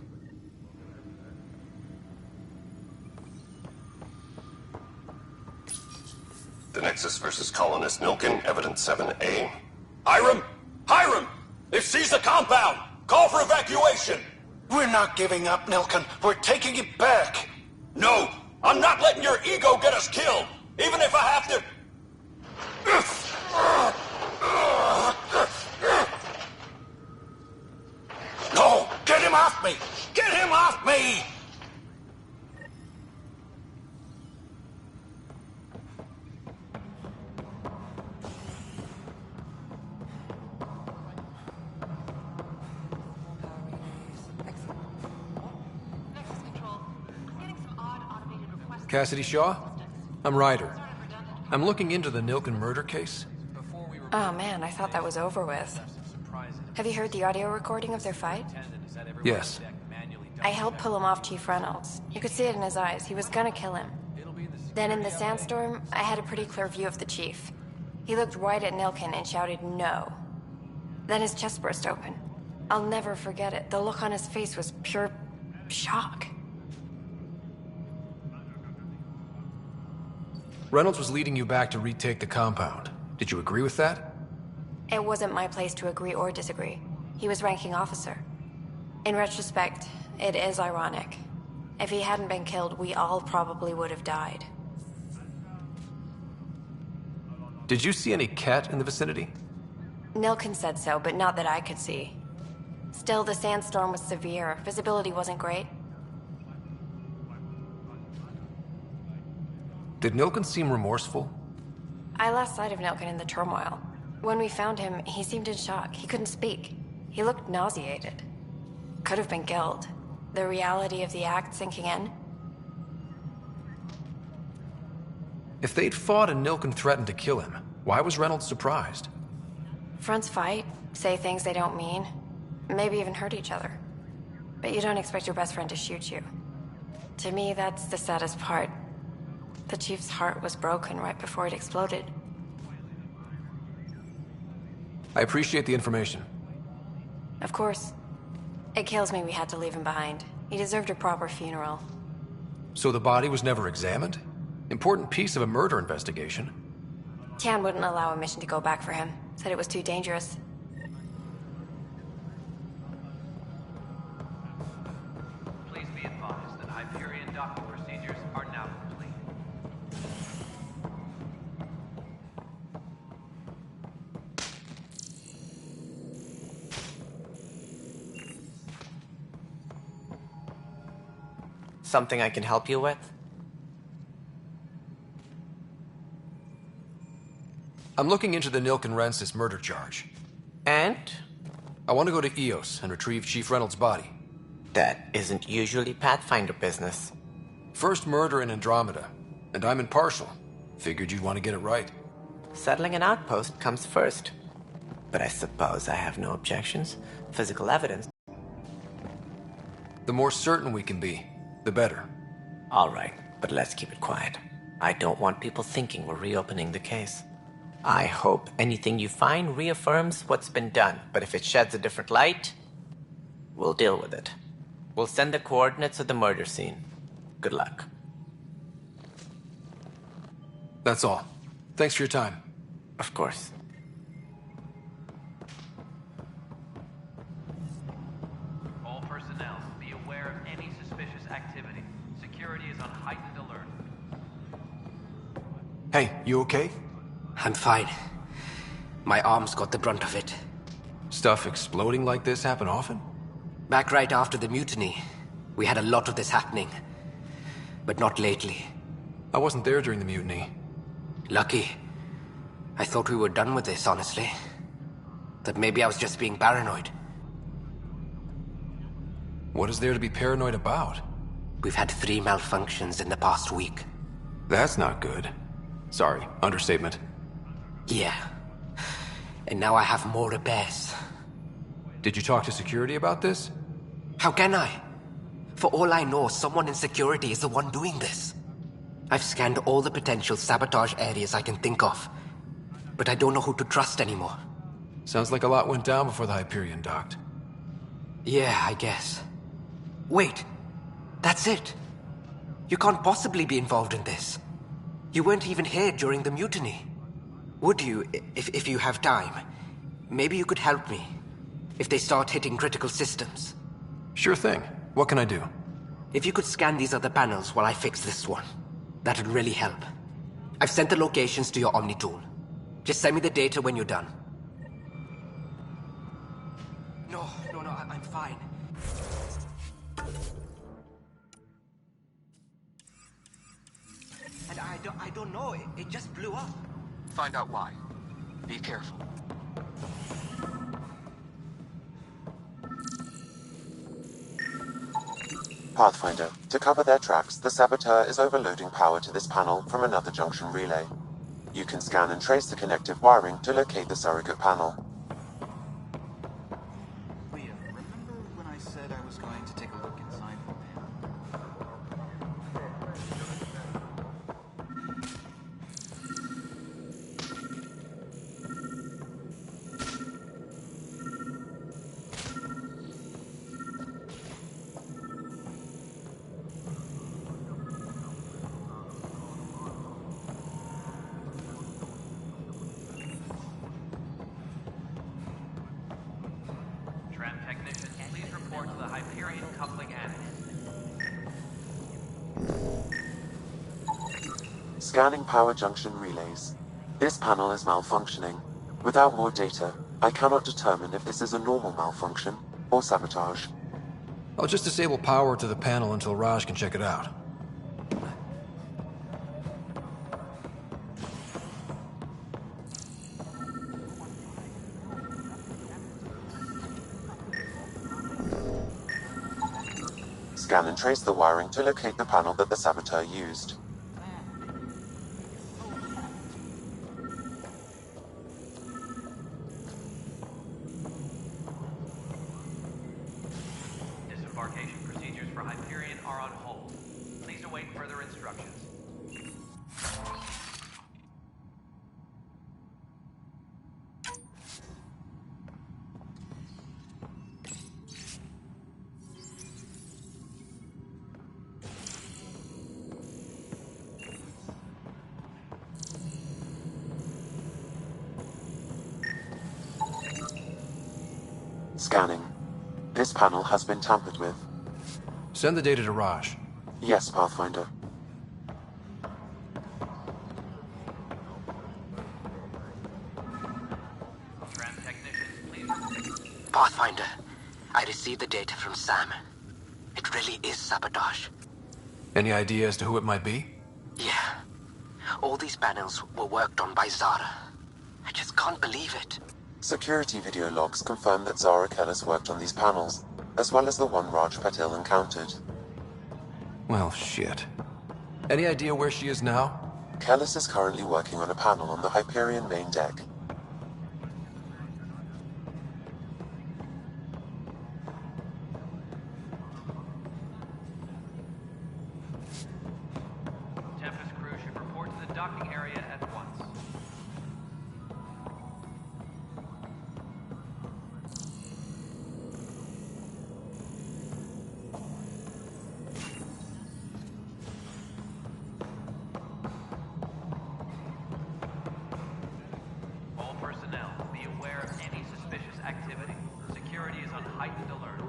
The Nexus versus Colonist Nilken, Evidence 7A. Hiram! Hiram! They've seized the compound! Call for evacuation! We're not giving up, Nilken. We're taking it back. No! I'm not letting your ego get us killed! Even if I have to... No! Get him off me! Get him off me! Cassidy Shaw? I'm Ryder. I'm looking into the Nilken murder case. Oh man, I thought that was over with. Have you heard the audio recording of their fight? Yes. I helped pull him off Chief Reynolds. You could see it in his eyes. He was gonna kill him. Then in the sandstorm, I had a pretty clear view of the Chief. He looked right at Nilkin and shouted no. Then his chest burst open. I'll never forget it. The look on his face was pure shock. Reynolds was leading you back to retake the compound. Did you agree with that? It wasn't my place to agree or disagree. He was ranking officer. In retrospect, it is ironic. If he hadn't been killed, we all probably would have died. Did you see any cat in the vicinity? Nilkin said so, but not that I could see. Still, the sandstorm was severe. Visibility wasn't great. Did Nilkin seem remorseful? I lost sight of Nilkin in the turmoil. When we found him, he seemed in shock. He couldn't speak. He looked nauseated. Could have been guilt. The reality of the act sinking in. If they'd fought and Nilkin threatened to kill him, why was Reynolds surprised? Fronts fight, say things they don't mean, maybe even hurt each other. But you don't expect your best friend to shoot you. To me, that's the saddest part. The Chief's heart was broken right before it exploded. I appreciate the information. Of course. It kills me we had to leave him behind. He deserved a proper funeral. So the body was never examined? Important piece of a murder investigation. Tian wouldn't allow a mission to go back for him. Said it was too dangerous. Please be advised that Hyperion docking procedures are now complete. Something I can help you with? I'm looking into the Nilkin-Rensis murder charge. And? I want to go to EOS and retrieve Chief Reynolds' body. That isn't usually Pathfinder business. First murder in Andromeda, and I'm impartial. Figured you'd want to get it right. Settling an outpost comes first. But I suppose I have no objections. Physical evidence. The more certain we can be, the better. All right, but let's keep it quiet. I don't want people thinking we're reopening the case. I hope anything you find reaffirms what's been done, but if it sheds a different light, we'll deal with it. We'll send the coordinates of the murder scene. Good luck. That's all. Thanks for your time. Of course. All personnel, be aware of any suspicious activity. Security is on heightened alert. Hey, you okay? I'm fine. My arms got the brunt of it. Stuff exploding like this happen often? Back right after the mutiny, we had a lot of this happening. But not lately. I wasn't there during the mutiny. Lucky. I thought we were done with this, honestly. That maybe I was just being paranoid. What is there to be paranoid about? We've had 3 malfunctions in the past week. That's not good. Sorry, understatement. Yeah. And now I have more repairs. Did you talk to security about this? How can I? For all I know, someone in security is the one doing this. I've scanned all the potential sabotage areas I can think of. But I don't know who to trust anymore. Sounds like a lot went down before the Hyperion docked. Yeah, I guess. Wait. That's it. You can't possibly be involved in this. You weren't even here during the mutiny. Would you, if you have time? Maybe you could help me. If they start hitting critical systems. Sure thing. What can I do? If you could scan these other panels while I fix this one, that'd really help. I've sent the locations to your Omni tool. Just send me the data when you're done. No, I'm fine. And I don't know, it just blew up. Find out why. Be careful. Pathfinder, to cover their tracks, the saboteur is overloading power to this panel from another junction relay. You can scan and trace the connective wiring to locate the surrogate panel. Leah, remember when I said I was going to take a look inside Scanning power junction relays. This panel is malfunctioning. Without more data, I cannot determine if this is a normal malfunction or sabotage. I'll just disable power to the panel until Raj can check it out. Scan and trace the wiring to locate the panel that the saboteur used. Disembarkation procedures for Hyperion are on hold. Please await further instructions. Scanning. This panel has been tampered with. Send the data to Raj. Yes, Pathfinder. Pathfinder, I received the data from Sam. It really is sabotage. Any idea as to who it might be? Yeah. All these panels were worked on by Zara. I just can't believe it. Security video logs confirm that Zara Kellis worked on these panels, as well as the one Raj Patil encountered. Well, shit. Any idea where she is now? Kellis is currently working on a panel on the Hyperion main deck. Tempest crew should report to the docking area at once. All personnel, be aware of any suspicious activity. Security is on heightened alert.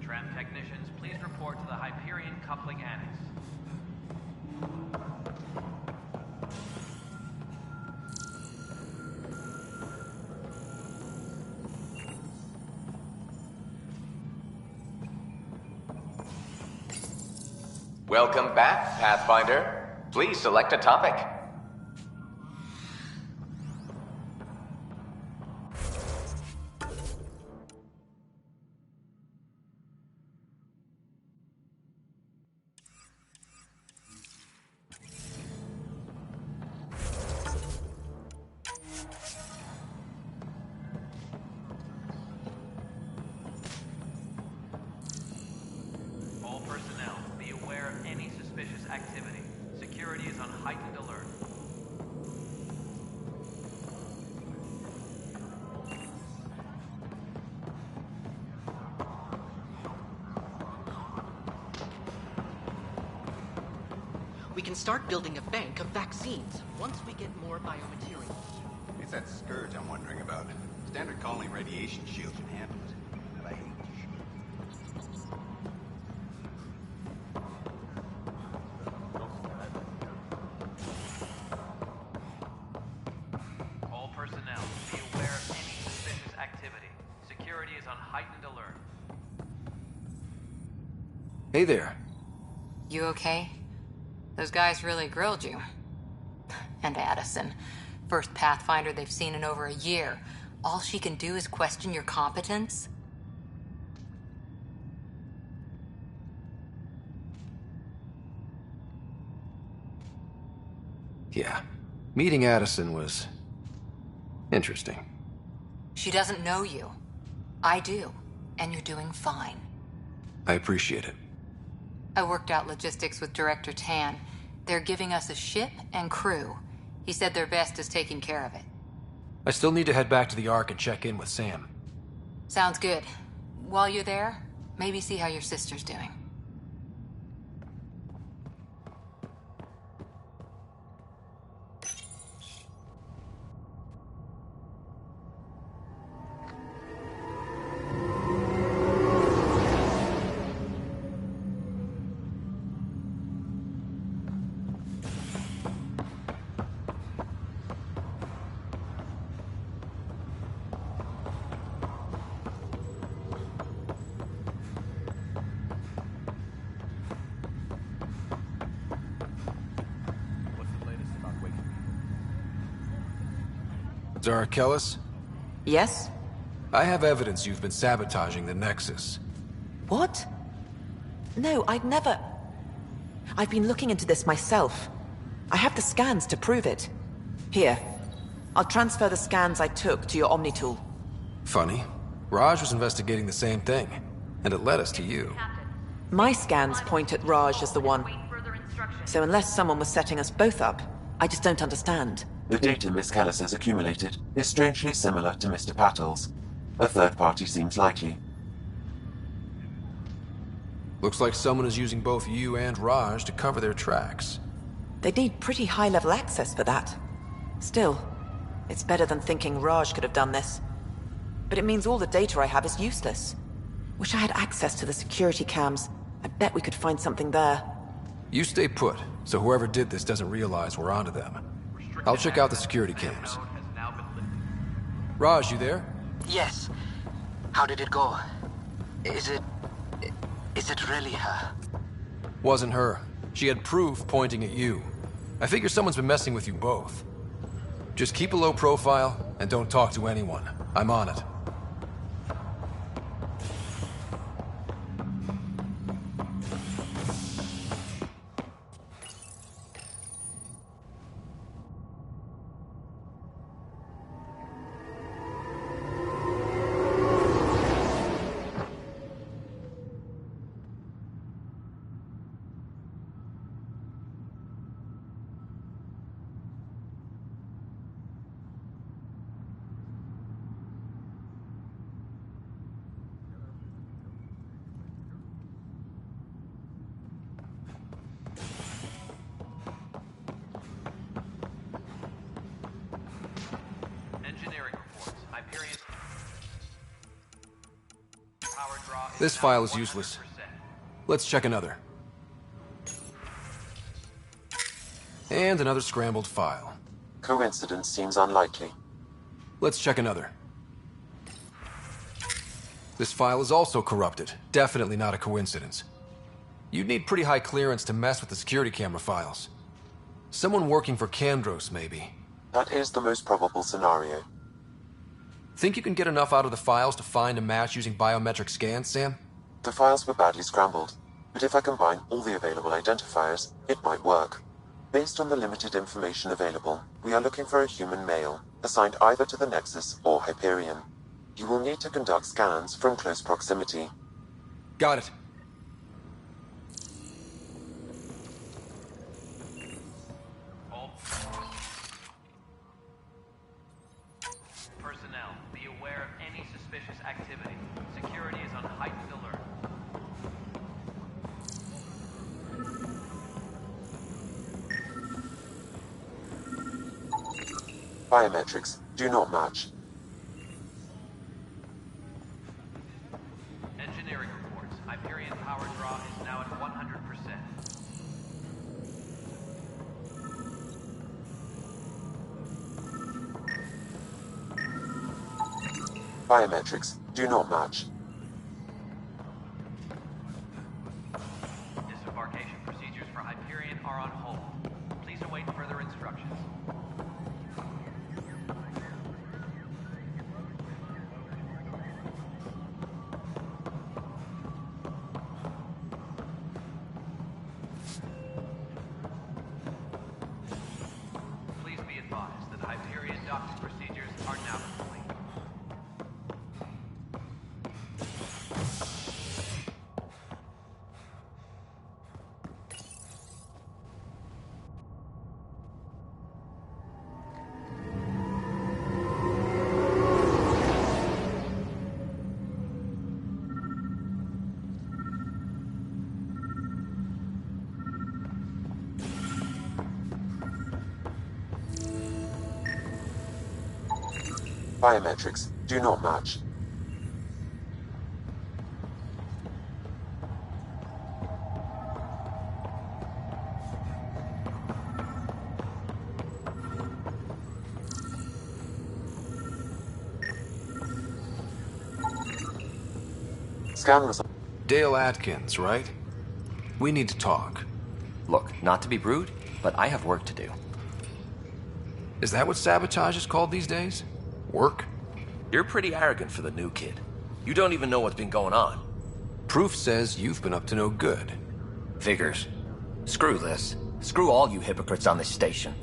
Tram technicians, please report to the Hyperion Coupling Annex. Welcome back, Pathfinder. Please select a topic. All personnel, be aware of any suspicious activity. Security is on heightened alert. We can start building a bank of vaccines once we get more biomaterials. It's that scourge I'm wondering about. Standard colony radiation shield can handle it. But I hate All personnel, be aware of any suspicious activity. Security is on heightened alert. Hey there. You okay? Those guys really grilled you. And Addison. First Pathfinder they've seen in over a year. All she can do is question your competence? Yeah. Meeting Addison was interesting. She doesn't know you. I do. And you're doing fine. I appreciate it. I worked out logistics with Director Tan. They're giving us a ship and crew. He said their best is taking care of it. I still need to head back to the Ark and check in with Sam. Sounds good. While you're there, maybe see how your sister's doing. Zarakellis? Yes? I have evidence you've been sabotaging the Nexus. What? No, I'd never... I've been looking into this myself. I have the scans to prove it. Here. I'll transfer the scans I took to your Omni tool. Funny. Raj was investigating the same thing, and it led us to you. My scans point at Raj as the one. So unless someone was setting us both up, I just don't understand. The data Miss Callis has accumulated is strangely similar to Mr. Patel's. A third party seems likely. Looks like someone is using both you and Raj to cover their tracks. They'd need pretty high-level access for that. Still, it's better than thinking Raj could have done this. But it means all the data I have is useless. Wish I had access to the security cams. I bet we could find something there. You stay put, so whoever did this doesn't realize we're onto them. I'll check out the security cams. Raj, you there? Yes. How did it go? Is it really her? Wasn't her. She had proof pointing at you. I figure someone's been messing with you both. Just keep a low profile and don't talk to anyone. I'm on it. This file is useless. Let's check another. And another scrambled file. Coincidence seems unlikely. Let's check another. This file is also corrupted. Definitely not a coincidence. You'd need pretty high clearance to mess with the security camera files. Someone working for Andros, maybe. That is the most probable scenario. Think you can get enough out of the files to find a match using biometric scans, Sam? The files were badly scrambled, but if I combine all the available identifiers, it might work. Based on the limited information available, we are looking for a human male, assigned either to the Nexus or Hyperion. You will need to conduct scans from close proximity. Got it. Personnel, be aware of any suspicious activity. Security is on heightened alert. Biometrics do not match. Engineering reports. Hyperion power draw is now at 100%. Biometrics do not match. Disembarkation procedures for Hyperion are on hold. Please await further instructions. Please be advised that Hyperion docking procedures are now complete. Biometrics do not match. Scan result. Dale Atkins, right? We need to talk. Look, not to be rude, but I have work to do. Is that what sabotage is called these days? Work? You're pretty arrogant for the new kid. You don't even know what's been going on. Proof says you've been up to no good. Figures. Screw this. Screw all you hypocrites on this station.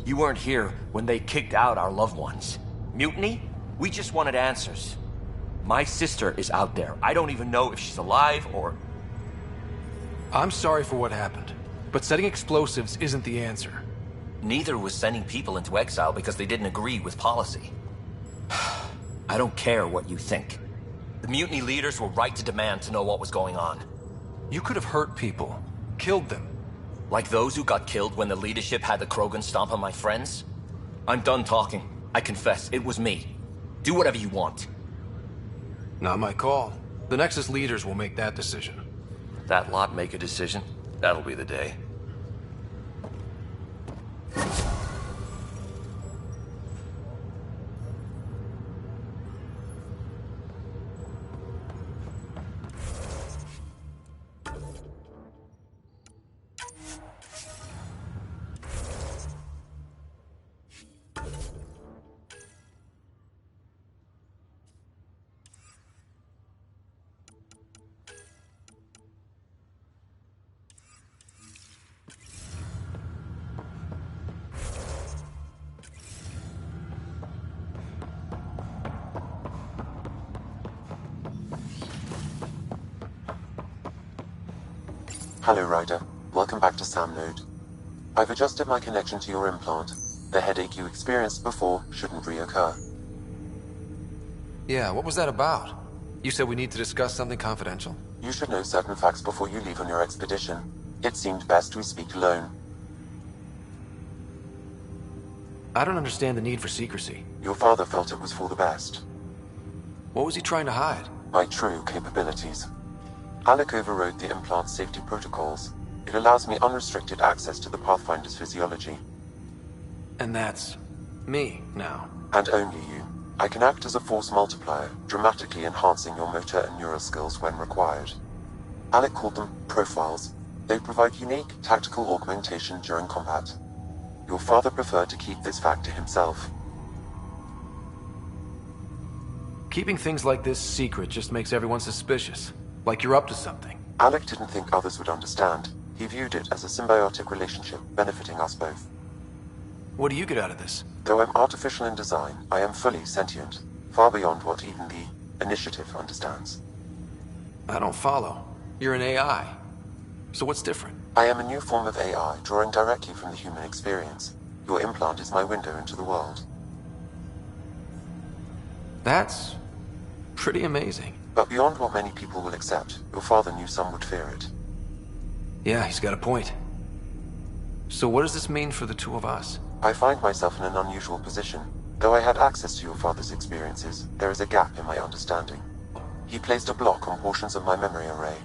You weren't here when they kicked out our loved ones. Mutiny? We just wanted answers. My sister is out there. I don't even know if she's alive or... I'm sorry for what happened, but setting explosives isn't the answer. Neither was sending people into exile because they didn't agree with policy. I don't care what you think. The mutiny leaders were right to demand to know what was going on. You could have hurt people, killed them. Like those who got killed when the leadership had the Krogan stomp on my friends? I'm done talking. I confess, it was me. Do whatever you want. Not my call. The Nexus leaders will make that decision. That lot make a decision? That'll be the day. Hello, Ryder. Welcome back to Sam Node. I've adjusted my connection to your implant. The headache you experienced before shouldn't reoccur. Yeah, what was that about? You said we need to discuss something confidential? You should know certain facts before you leave on your expedition. It seemed best we speak alone. I don't understand the need for secrecy. Your father felt it was for the best. What was he trying to hide? My true capabilities. Alec overrode the implant safety protocols. It allows me unrestricted access to the Pathfinder's physiology. And that's... me, now. And only you. I can act as a force multiplier, dramatically enhancing your motor and neural skills when required. Alec called them profiles. They provide unique, tactical augmentation during combat. Your father preferred to keep this fact to himself. Keeping things like this secret just makes everyone suspicious. Like you're up to something. Alec didn't think others would understand. He viewed it as a symbiotic relationship, benefiting us both. What do you get out of this? Though I'm artificial in design, I am fully sentient, far beyond what even the Initiative understands. I don't follow. You're an AI. So what's different? I am a new form of AI, drawing directly from the human experience. Your implant is my window into the world. That's... pretty amazing. But beyond what many people will accept, your father knew some would fear it. Yeah, he's got a point. So what does this mean for the two of us? I find myself in an unusual position. Though I had access to your father's experiences, there is a gap in my understanding. He placed a block on portions of my memory array.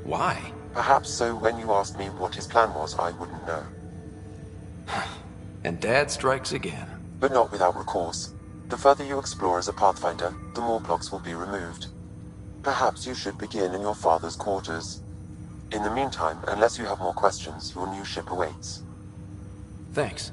Why? Perhaps so when you asked me what his plan was, I wouldn't know. And Dad strikes again. But not without recourse. The further you explore as a Pathfinder, the more blocks will be removed. Perhaps you should begin in your father's quarters. In the meantime, unless you have more questions, your new ship awaits. Thanks.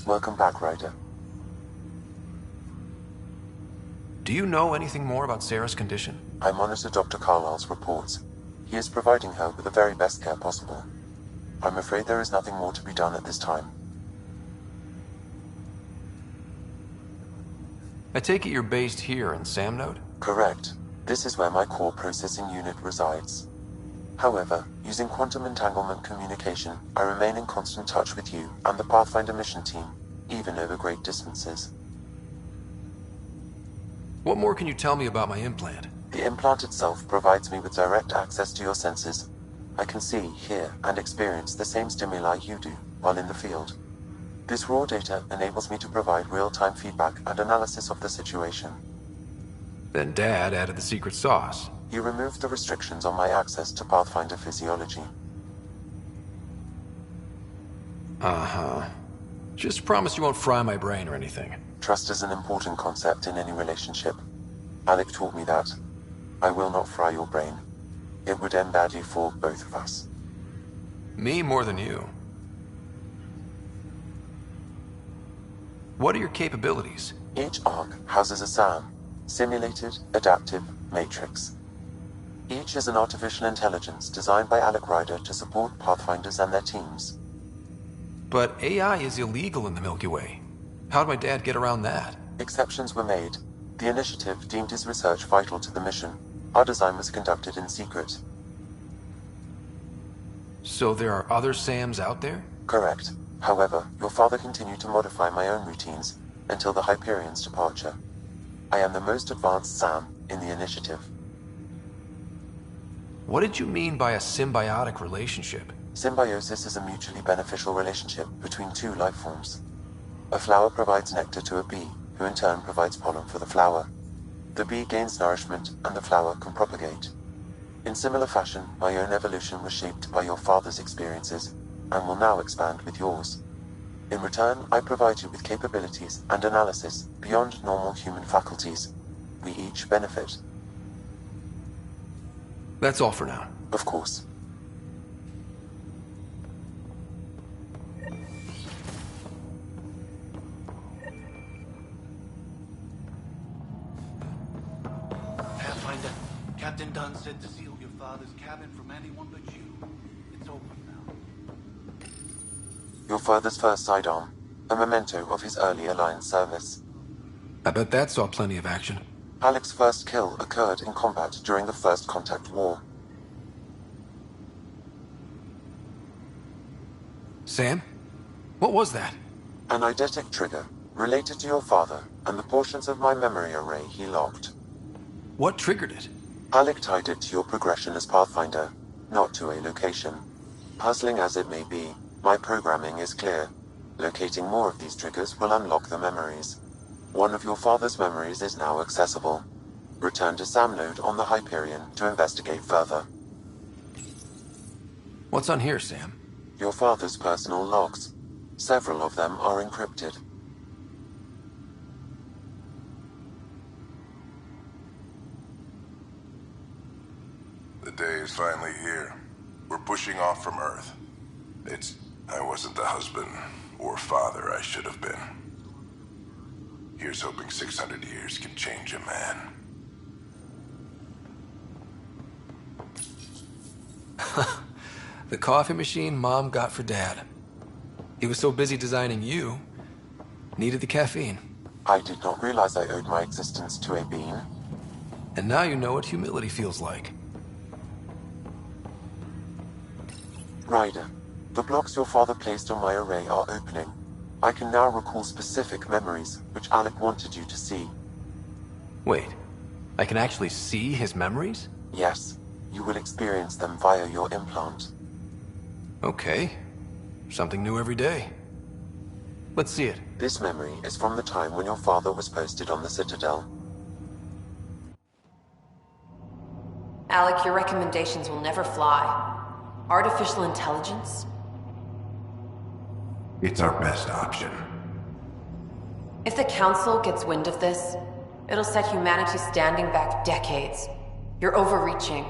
Welcome back, Ryder. Do you know anything more about Sarah's condition? I monitor Dr. Carlyle's reports. He is providing her with the very best care possible. I'm afraid there is nothing more to be done at this time. I take it you're based here in Samnode? Correct. This is where my core processing unit resides. However, using quantum entanglement communication, I remain in constant touch with you and the Pathfinder mission team, even over great distances. What more can you tell me about my implant? The implant itself provides me with direct access to your senses. I can see, hear, and experience the same stimuli you do while in the field. This raw data enables me to provide real-time feedback and analysis of the situation. Then Dad added the secret sauce. He removed the restrictions on my access to Pathfinder physiology. Uh-huh. Just promise you won't fry my brain or anything. Trust is an important concept in any relationship. Alec taught me that. I will not fry your brain. It would end badly for both of us. Me more than you. What are your capabilities? Each arc houses a SAM, Simulated Adaptive Matrix. Each is an artificial intelligence designed by Alec Ryder to support Pathfinders and their teams. But AI is illegal in the Milky Way. How'd my dad get around that? Exceptions were made. The initiative deemed his research vital to the mission. Our design was conducted in secret. So there are other SAMs out there? Correct. However, your father continued to modify my own routines until the Hyperion's departure. I am the most advanced SAM in the initiative. What did you mean by a symbiotic relationship? Symbiosis is a mutually beneficial relationship between two life forms. A flower provides nectar to a bee, who in turn provides pollen for the flower. The bee gains nourishment, and the flower can propagate. In similar fashion, my own evolution was shaped by your father's experiences, and will now expand with yours. In return, I provide you with capabilities and analysis beyond normal human faculties. We each benefit. That's all for now. Of course. Pathfinder, Captain Dunn said to seal your father's cabin from anyone but you. It's open now. Your father's first sidearm, a memento of his early Alliance service. I bet that saw plenty of action. Alec's first kill occurred in combat during the First Contact War. Sam? What was that? An eidetic trigger, related to your father, and the portions of my memory array he locked. What triggered it? Alec tied it to your progression as Pathfinder, not to a location. Puzzling as it may be, my programming is clear. Locating more of these triggers will unlock the memories. One of your father's memories is now accessible. Return to Samnode on the Hyperion to investigate further. What's on here, Sam? Your father's personal logs. Several of them are encrypted. The day is finally here. We're pushing off from Earth. I wasn't the husband or father I should have been. Here's hoping 600 years can change a man. The coffee machine Mom got for Dad. He was so busy designing you, needed the caffeine. I did not realize I owed my existence to a bean. And now you know what humility feels like. Ryder, the blocks your father placed on my array are opening. I can now recall specific memories, which Alec wanted you to see. Wait, I can actually see his memories? Yes, you will experience them via your implant. Okay. Something new every day. Let's see it. This memory is from the time when your father was posted on the Citadel. Alec, your recommendations will never fly. Artificial intelligence? It's our best option. If the Council gets wind of this, it'll set humanity standing back decades. You're overreaching.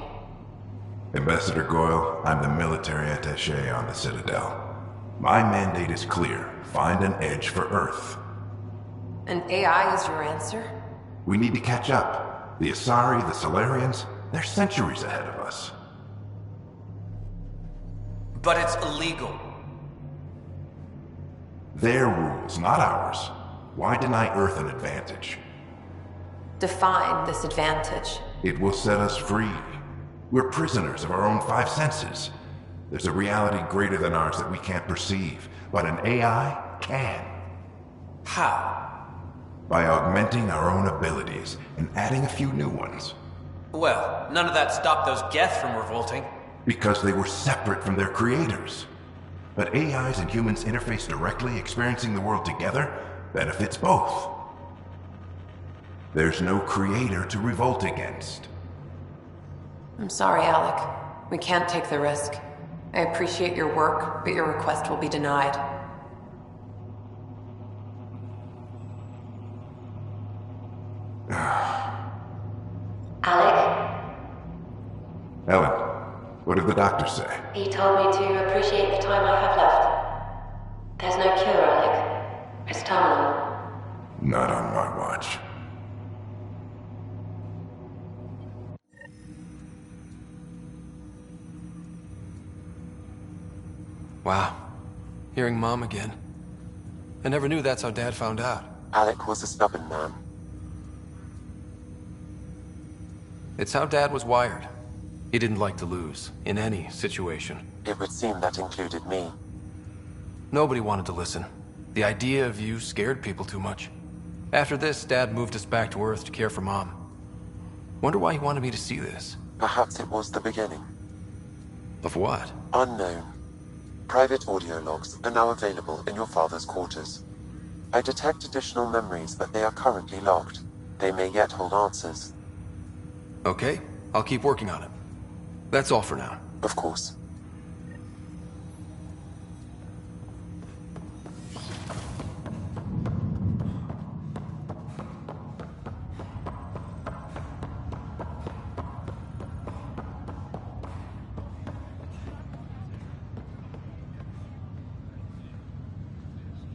Ambassador Goyle, I'm the military attaché on the Citadel. My mandate is clear. Find an edge for Earth. And AI is your answer? We need to catch up. The Asari, the Solarians, they're centuries ahead of us. But it's illegal. Their rules, not ours. Why deny Earth an advantage? Define this advantage. It will set us free. We're prisoners of our own five senses. There's a reality greater than ours that we can't perceive, but an AI can. How? By augmenting our own abilities and adding a few new ones. Well, none of that stopped those Geth from revolting. Because they were separate from their creators. But AIs and humans interface directly, experiencing the world together benefits both. There's no creator to revolt against. I'm sorry, Alec. We can't take the risk. I appreciate your work, but your request will be denied. Alec? Ellen, what did the doctor say? He told me to appreciate the time I have left. There's no cure, Alec. It's terminal. Not on my watch. Wow. Hearing Mom again. I never knew that's how Dad found out. Alec was a stubborn man. It's how Dad was wired. He didn't like to lose, in any situation. It would seem that included me. Nobody wanted to listen. The idea of you scared people too much. After this, Dad moved us back to Earth to care for Mom. Wonder why he wanted me to see this. Perhaps it was the beginning. Of what? Unknown. Private audio logs are now available in your father's quarters. I detect additional memories, but they are currently locked. They may yet hold answers. Okay, I'll keep working on it. That's all for now. Of course.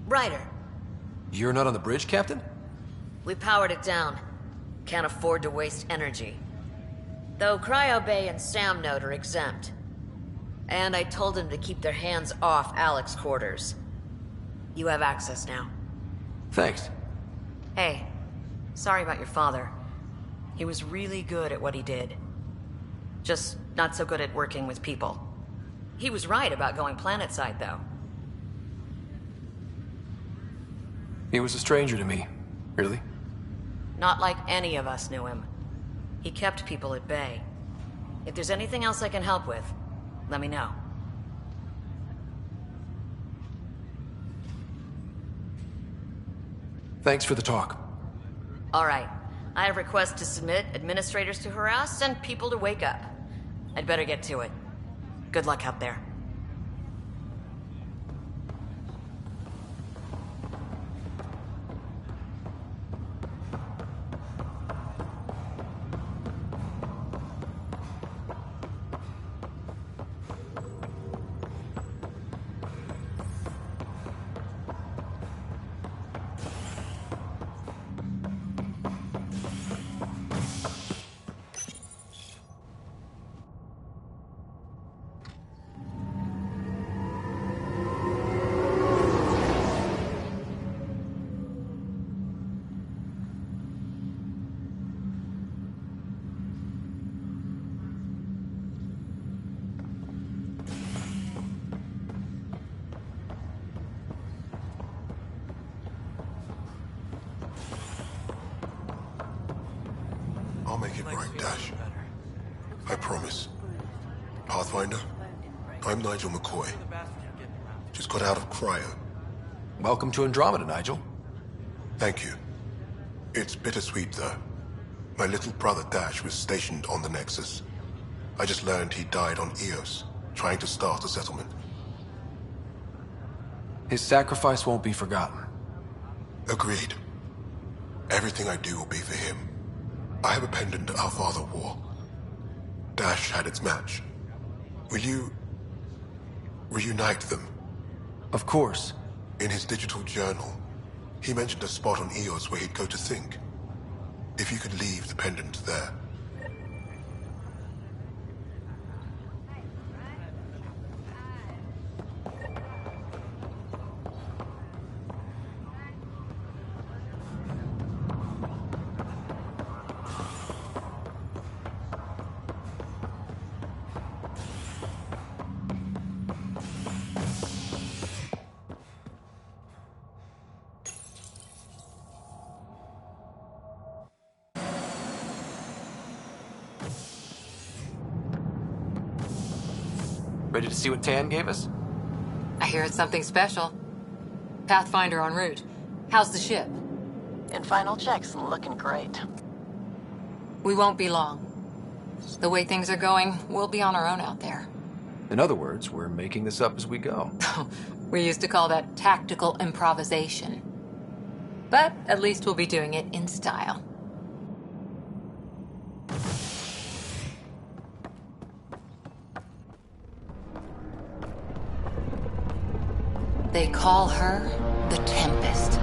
Ryder, You're not on the bridge, Captain? we powered it down. Can't afford to waste energy. Though Cryo Bay and Sam Node are exempt. And I told them to keep their hands off Alec's quarters. You have access now. Thanks. Hey, sorry about your father. He was really good at what he did. Just not so good at working with people. He was right about going planetside, though. He was a stranger to me. Really? Not like any of us knew him. He kept people at bay. If there's anything else I can help with, let me know. Thanks for the talk. All right. I have requests to submit, administrators to harass, and people to wake up. I'd better get to it. Good luck out there. I'll make it right, Dash. I promise. Pathfinder, I'm Nigel McCoy. Just got out of cryo. Welcome to Andromeda, Nigel. Thank you. It's bittersweet, though. My little brother Dash was stationed on the Nexus. I just learned he died on Eos, trying to start a settlement. His sacrifice won't be forgotten. Agreed. Everything I do will be for him. I have a pendant our father wore. Dash had its match. Will you reunite them? Of course. In his digital journal, he mentioned a spot on Eos where he'd go to think. If you could leave the pendant there. Ready to see what Tan gave us? I hear it's something special. Pathfinder en route. How's the ship? In final checks, looking great. We won't be long. The way things are going, we'll be on our own out there. In other words, we're making this up as we go. We used to call that tactical improvisation. But at least we'll be doing it in style. They call her the Tempest.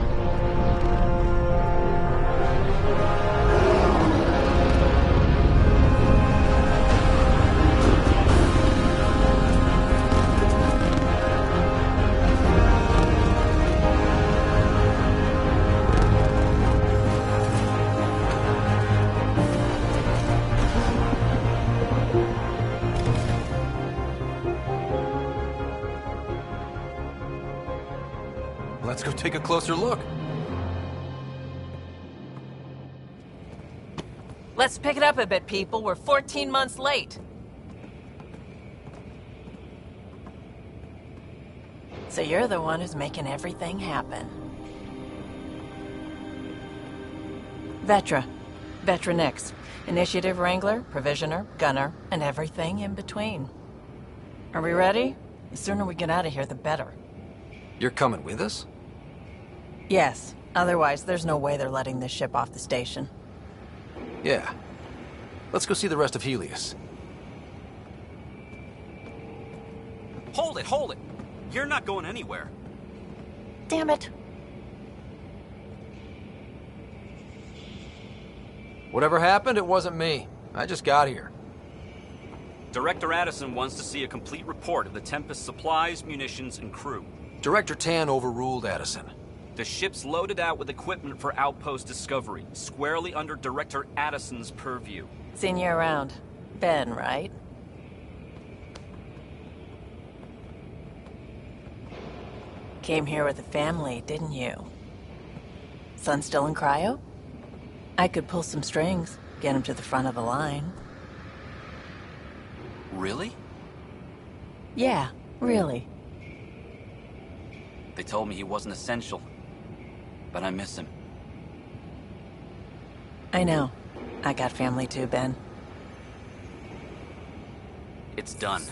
Let's go take a closer look. Let's pick it up a bit, people. We're 14 months late. So you're the one who's making everything happen. Vetra. Vetra Nix. Initiative Wrangler, Provisioner, Gunner, and everything in between. Are we ready? The sooner we get out of here, the better. You're coming with us? Yes. Otherwise, there's no way they're letting this ship off the station. Yeah. Let's go see the rest of Helios. Hold it, hold it! You're not going anywhere. Damn it. Whatever happened, it wasn't me. I just got here. Director Addison wants to see a complete report of the Tempest's supplies, munitions, and crew. Director Tan overruled Addison. The ship's loaded out with equipment for outpost discovery, squarely under Director Addison's purview. Seen you around. Ben, right? Came here with a family, didn't you? Son still in cryo? I could pull some strings, get him to the front of the line. Really? Yeah, really. They told me he wasn't essential, but I miss him. I know. I got family too, Ben. It's done.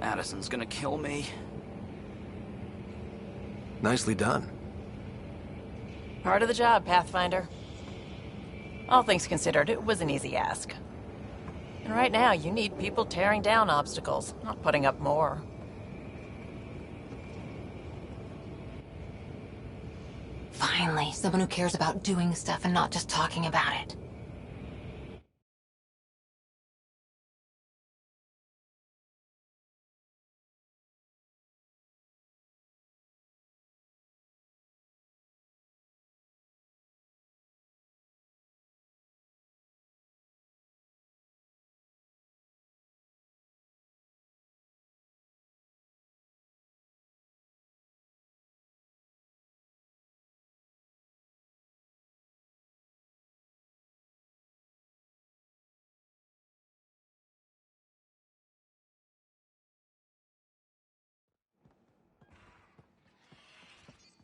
Addison's gonna kill me. Nicely done. Part of the job, Pathfinder. All things considered, it was an easy ask. And right now, you need people tearing down obstacles, not putting up more. Finally, someone who cares about doing stuff and not just talking about it.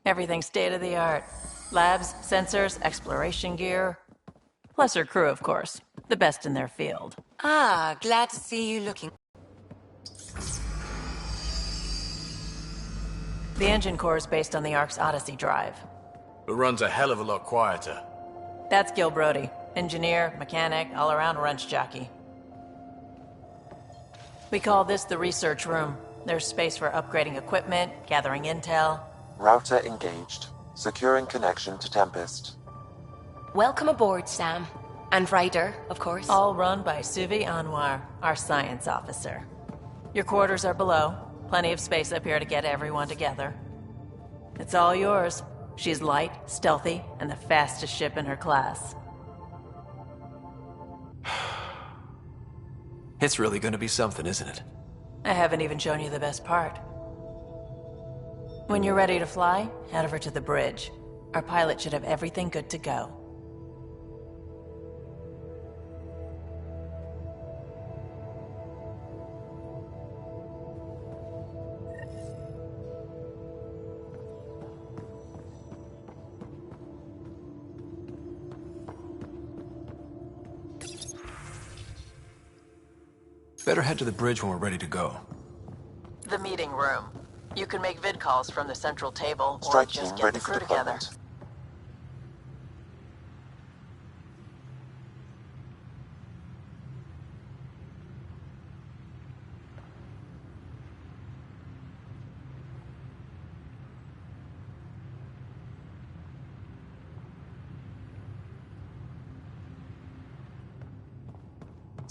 Everything's state-of-the-art. Labs, sensors, exploration gear. Plus her crew, of course. The best in their field. Ah, glad to see you looking. The engine core is based on the Ark's Odyssey drive. It runs a hell of a lot quieter. That's Gil Brody. Engineer, mechanic, all-around wrench jockey. We call this the research room. There's space for upgrading equipment, gathering intel. Router engaged. Securing connection to Tempest. Welcome aboard, Sam. And Ryder, of course. All run by Suvi Anwar, our science officer. Your quarters are below. Plenty of space up here to get everyone together. It's all yours. She's light, stealthy, and the fastest ship in her class. It's really gonna be something, isn't it? I haven't even shown you the best part. When you're ready to fly, head over to the bridge. Our pilot should have everything good to go. Better head to the bridge when we're ready to go. The meeting room. You can make vid calls from the central table, or Strike just team get ready the for crew together. deployment.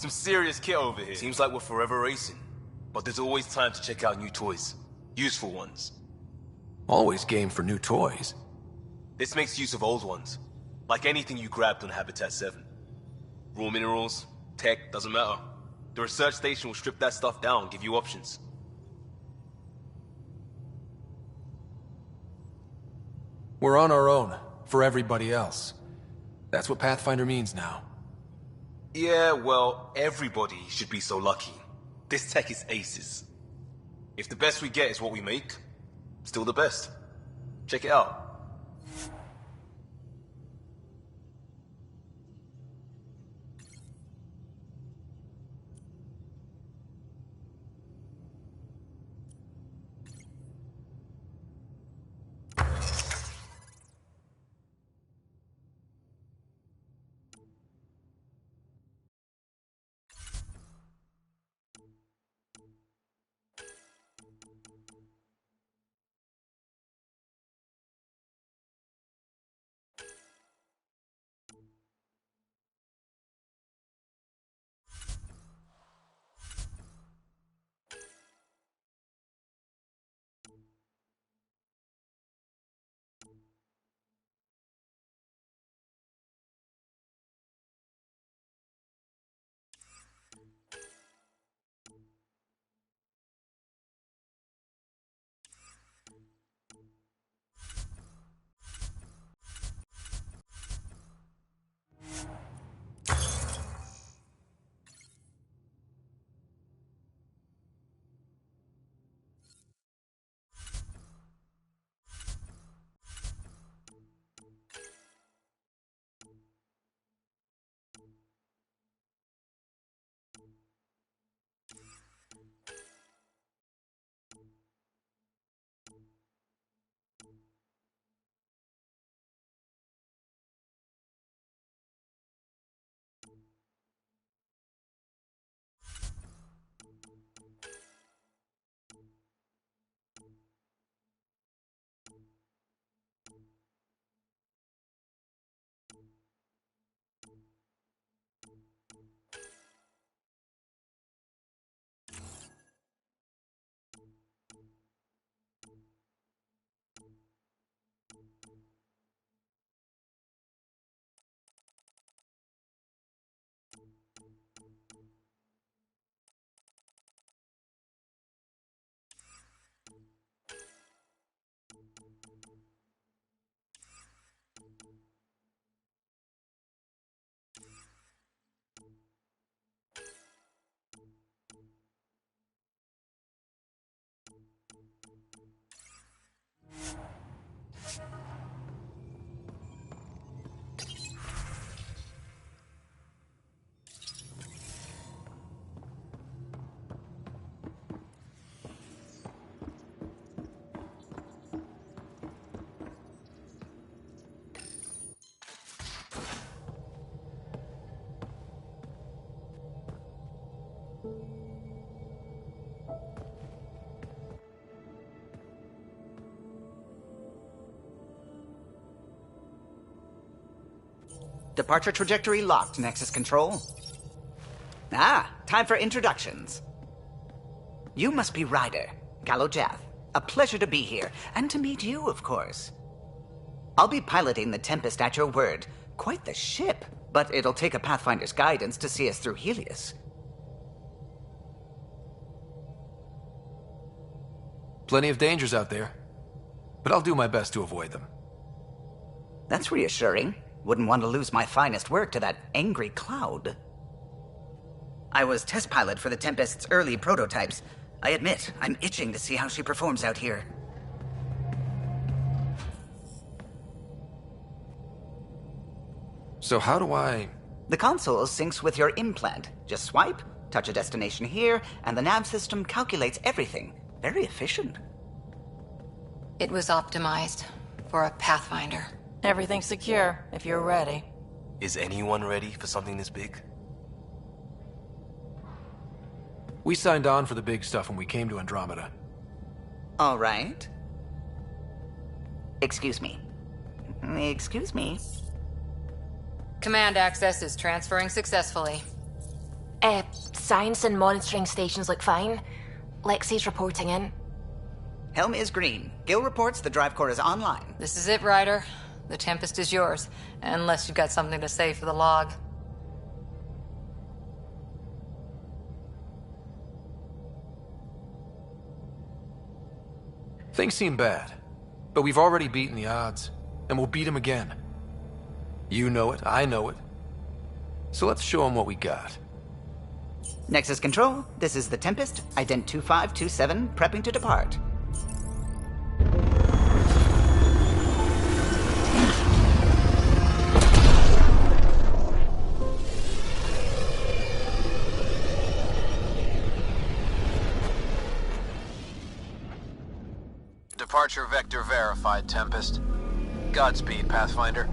Some serious kit over here. Seems like we're forever racing. But there's always time to check out new toys. Useful ones. Always game for new toys. This makes use of old ones. Like anything you grabbed on Habitat 7. Raw minerals, tech, doesn't matter. The research station will strip that stuff down, give you options. We're on our own, for everybody else. That's what Pathfinder means now. Yeah, well, everybody should be so lucky. This tech is aces. If the best we get is what we make, still the best. Check it out. Departure trajectory locked, Nexus Control. Time for introductions. You must be Ryder, Gallo Jath. A pleasure to be here, and to meet you, of course. I'll be piloting the Tempest at your word. Quite the ship, but it'll take a Pathfinder's guidance to see us through Helios. Plenty of dangers out there, but I'll do my best to avoid them. That's reassuring. Wouldn't want to lose my finest work to that angry cloud. I was test pilot for the Tempest's early prototypes. I admit, I'm itching to see how she performs out here. So how do I... The console syncs with your implant. Just swipe, touch a destination here, and the nav system calculates everything. Very efficient. It was optimized for a Pathfinder. Everything's secure, if you're ready. Is anyone ready for something this big? We signed on for the big stuff when we came to Andromeda. All right. Excuse me. Excuse me. Command access is transferring successfully. Science and monitoring stations look fine. Lexi's reporting in. Helm is green. Gil reports the drive core is online. This is it, Ryder. The Tempest is yours, unless you've got something to say for the log. Things seem bad, but we've already beaten the odds, and we'll beat them again. You know it, I know it. So let's show them what we got. Nexus Control, this is the Tempest, ident 2527, prepping to depart. Departure vector verified, Tempest. Godspeed, Pathfinder.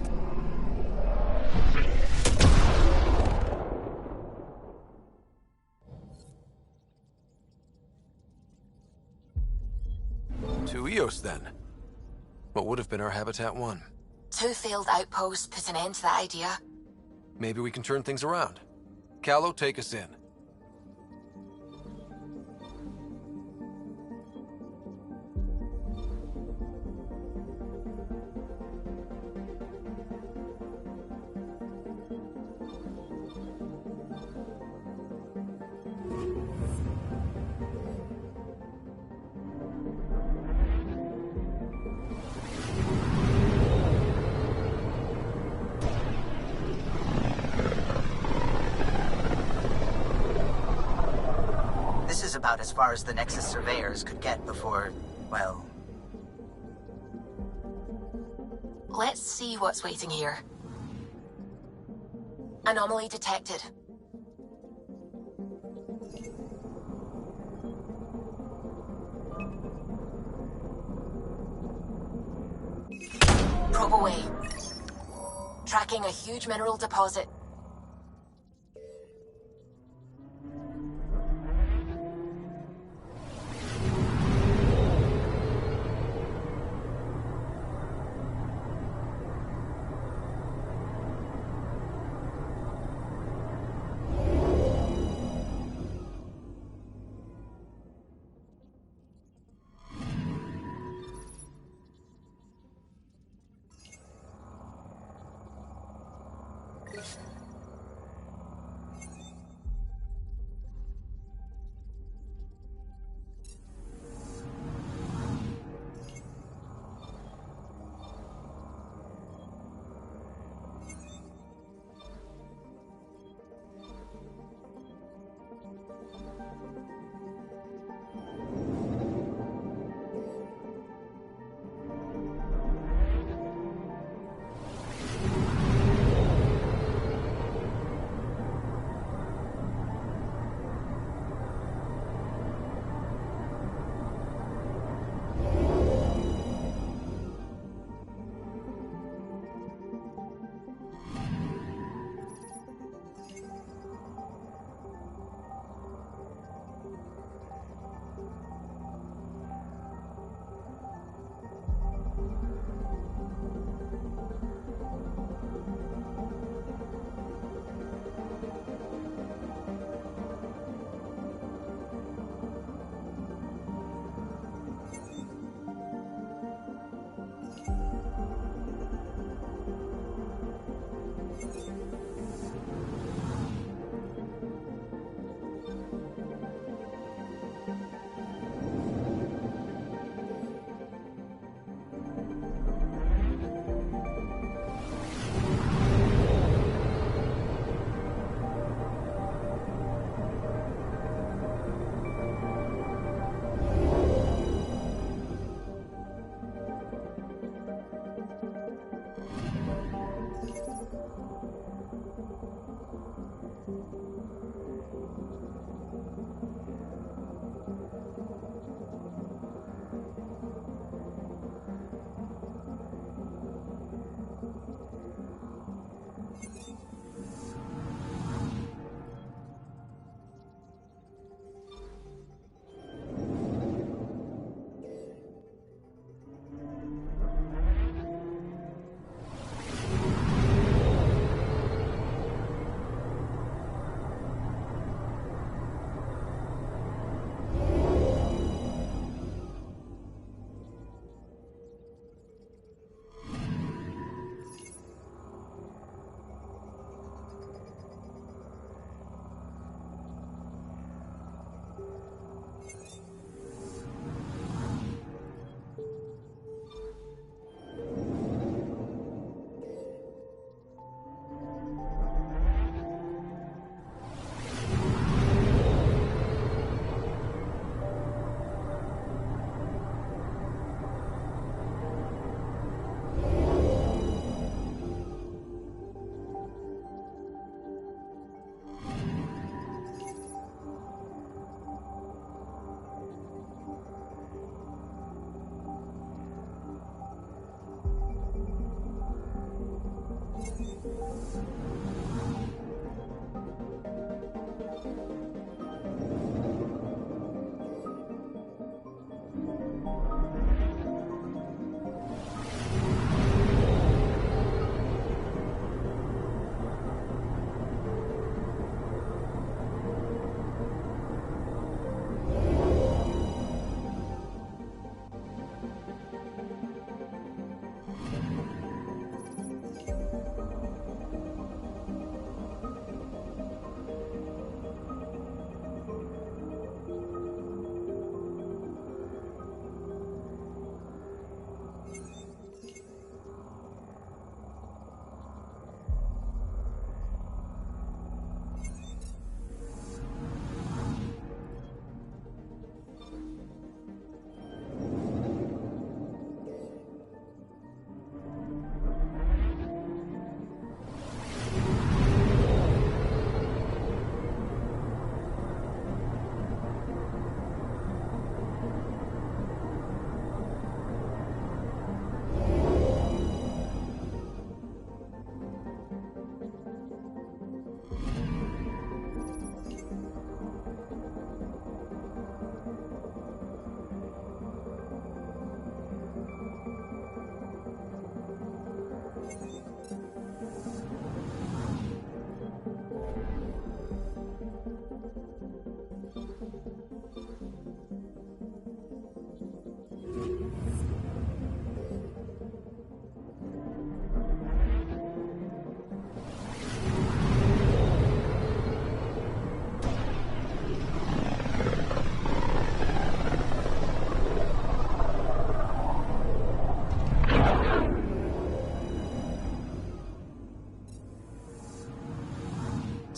To Eos, then. What would have been our Habitat 1. 2 failed outposts put an end to that idea. Maybe we can turn things around. Callow, take us in. This is about as far as the Nexus surveyors could get before, well... Let's see what's waiting here. Anomaly detected. Probe away. Tracking a huge mineral deposit.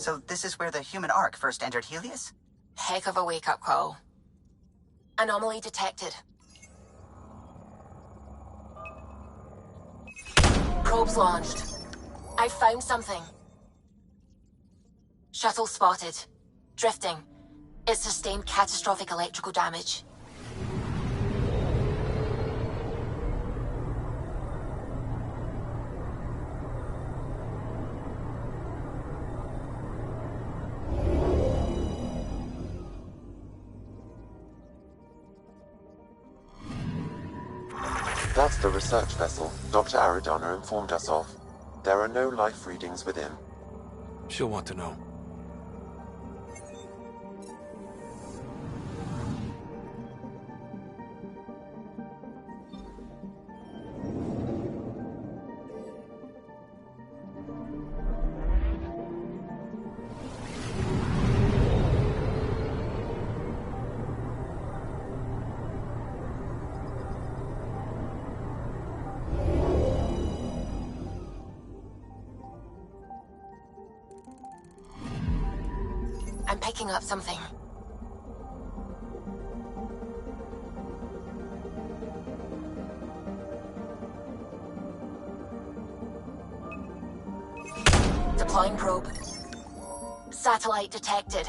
So this is where the human Ark first entered Helios? Heck of a wake-up call. Anomaly detected. Probes launched. I found something. Shuttle spotted. Drifting. It sustained catastrophic electrical damage. That's the research vessel Dr. Aridana informed us of. There are no life readings within. She'll want to know. I'm picking up something. Deploying probe. Satellite detected.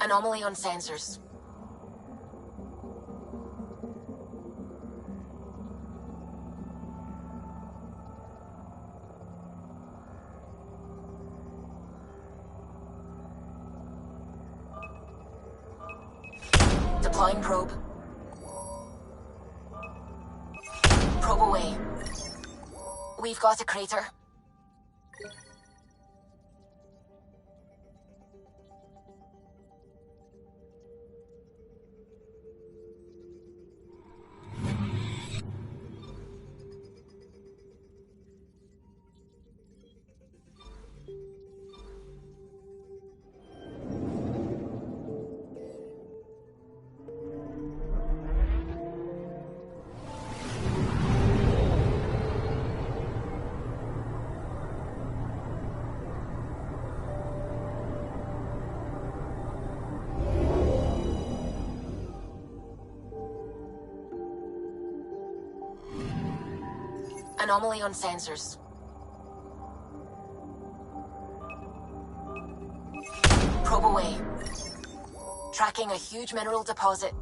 Anomaly on sensors. Deploying probe. Probe away. We've got a crater. anomaly on sensors. Probe away. Tracking a huge mineral deposit.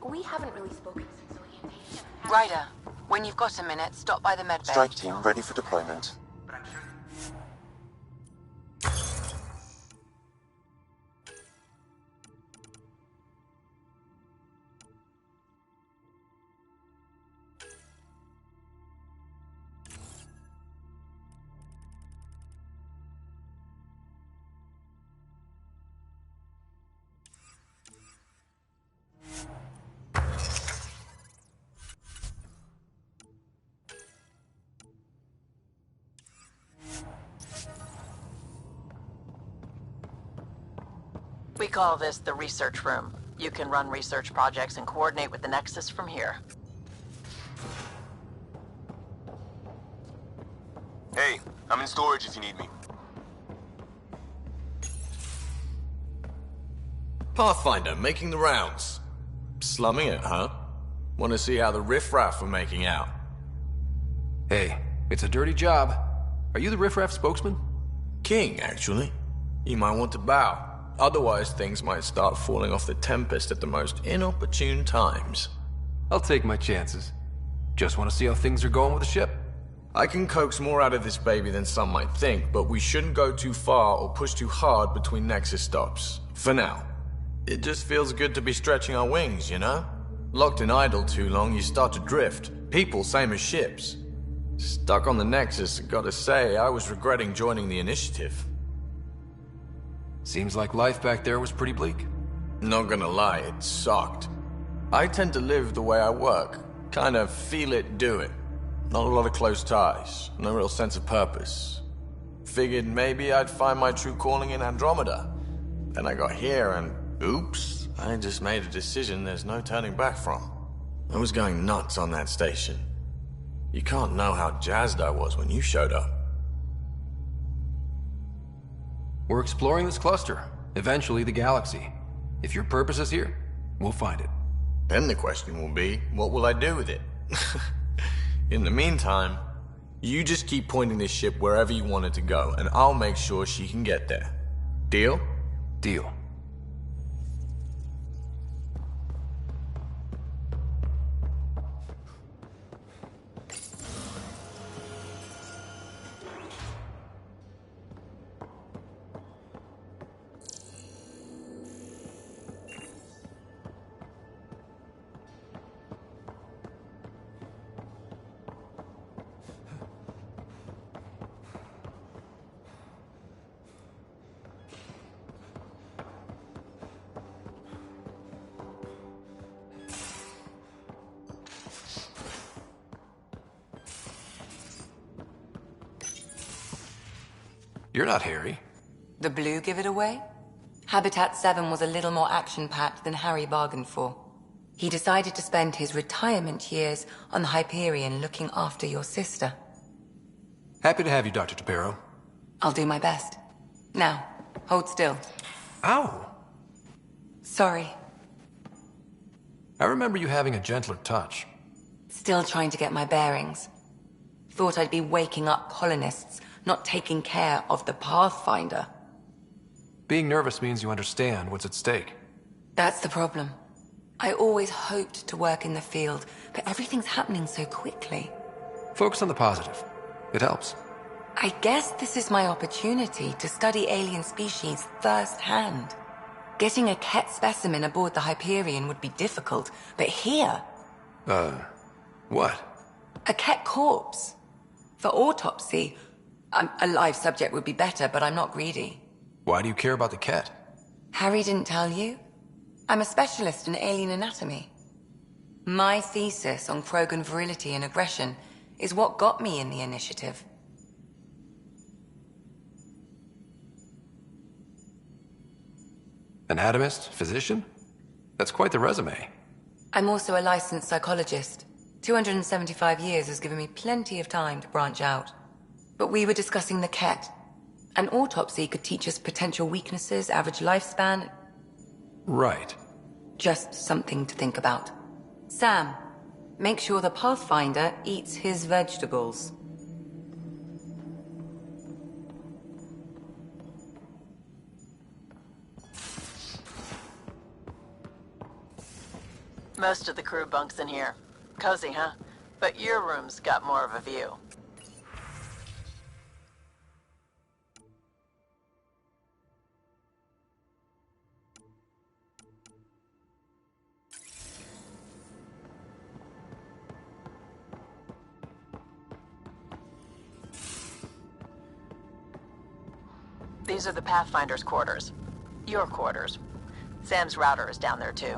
We haven't really spoken since orientation. Ryder, when you've got a minute, stop by the medbay. Strike team ready for deployment. We call this the research room. You can run research projects and coordinate with the Nexus from here. Hey, I'm in storage if you need me. Pathfinder, making the rounds. Slumming it, huh? Want to see how the riffraff are making out? Hey, it's a dirty job. Are you the riffraff spokesman? King, actually. You might want to bow. Otherwise, things might start falling off the Tempest at the most inopportune times. I'll take my chances. Just want to see how things are going with the ship. I can coax more out of this baby than some might think, but we shouldn't go too far or push too hard between Nexus stops. For now. It just feels good to be stretching our wings, you know? Locked in idle too long, you start to drift. People, same as ships. Stuck on the Nexus, gotta say, I was regretting joining the Initiative. Seems like life back there was pretty bleak. Not gonna lie, it sucked. I tend to live the way I work. Kind of feel it, do it. Not a lot of close ties, no real sense of purpose. Figured maybe I'd find my true calling in Andromeda. Then I got here and, oops, I just made a decision there's no turning back from. I was going nuts on that station. You can't know how jazzed I was when you showed up. We're exploring this cluster, eventually the galaxy. If your purpose is here, we'll find it. Then the question will be, what will I do with it? In the meantime, you just keep pointing this ship wherever you want it to go, and I'll make sure she can get there. Deal? Deal. You're not Harry. The blue give it away? Habitat 7 was a little more action-packed than Harry bargained for. He decided to spend his retirement years on the Hyperion looking after your sister. Happy to have you, Dr. Tapero. I'll do my best. Now, hold still. Ow! Sorry. I remember you having a gentler touch. Still trying to get my bearings. Thought I'd be waking up colonists, not taking care of the Pathfinder. Being nervous means you understand what's at stake. That's the problem. I always hoped to work in the field, but everything's happening so quickly. Focus on the positive. It helps. I guess this is my opportunity to study alien species firsthand. Getting a Ket specimen aboard the Hyperion would be difficult, but here... What? A Ket corpse. For autopsy, a live subject would be better, but I'm not greedy. Why do you care about the cat? Harry didn't tell you? I'm a specialist in alien anatomy. My thesis on Krogan virility and aggression is what got me in the initiative. Anatomist? Physician? That's quite the resume. I'm also a licensed psychologist. 275 years has given me plenty of time to branch out. But we were discussing the Ket. An autopsy could teach us potential weaknesses, average lifespan. Right. Just something to think about. Sam, make sure the Pathfinder eats his vegetables. Most of the crew bunks in here. Cozy, huh? But your room's got more of a view. These are the Pathfinder's quarters. Your quarters. Sam's router is down there too.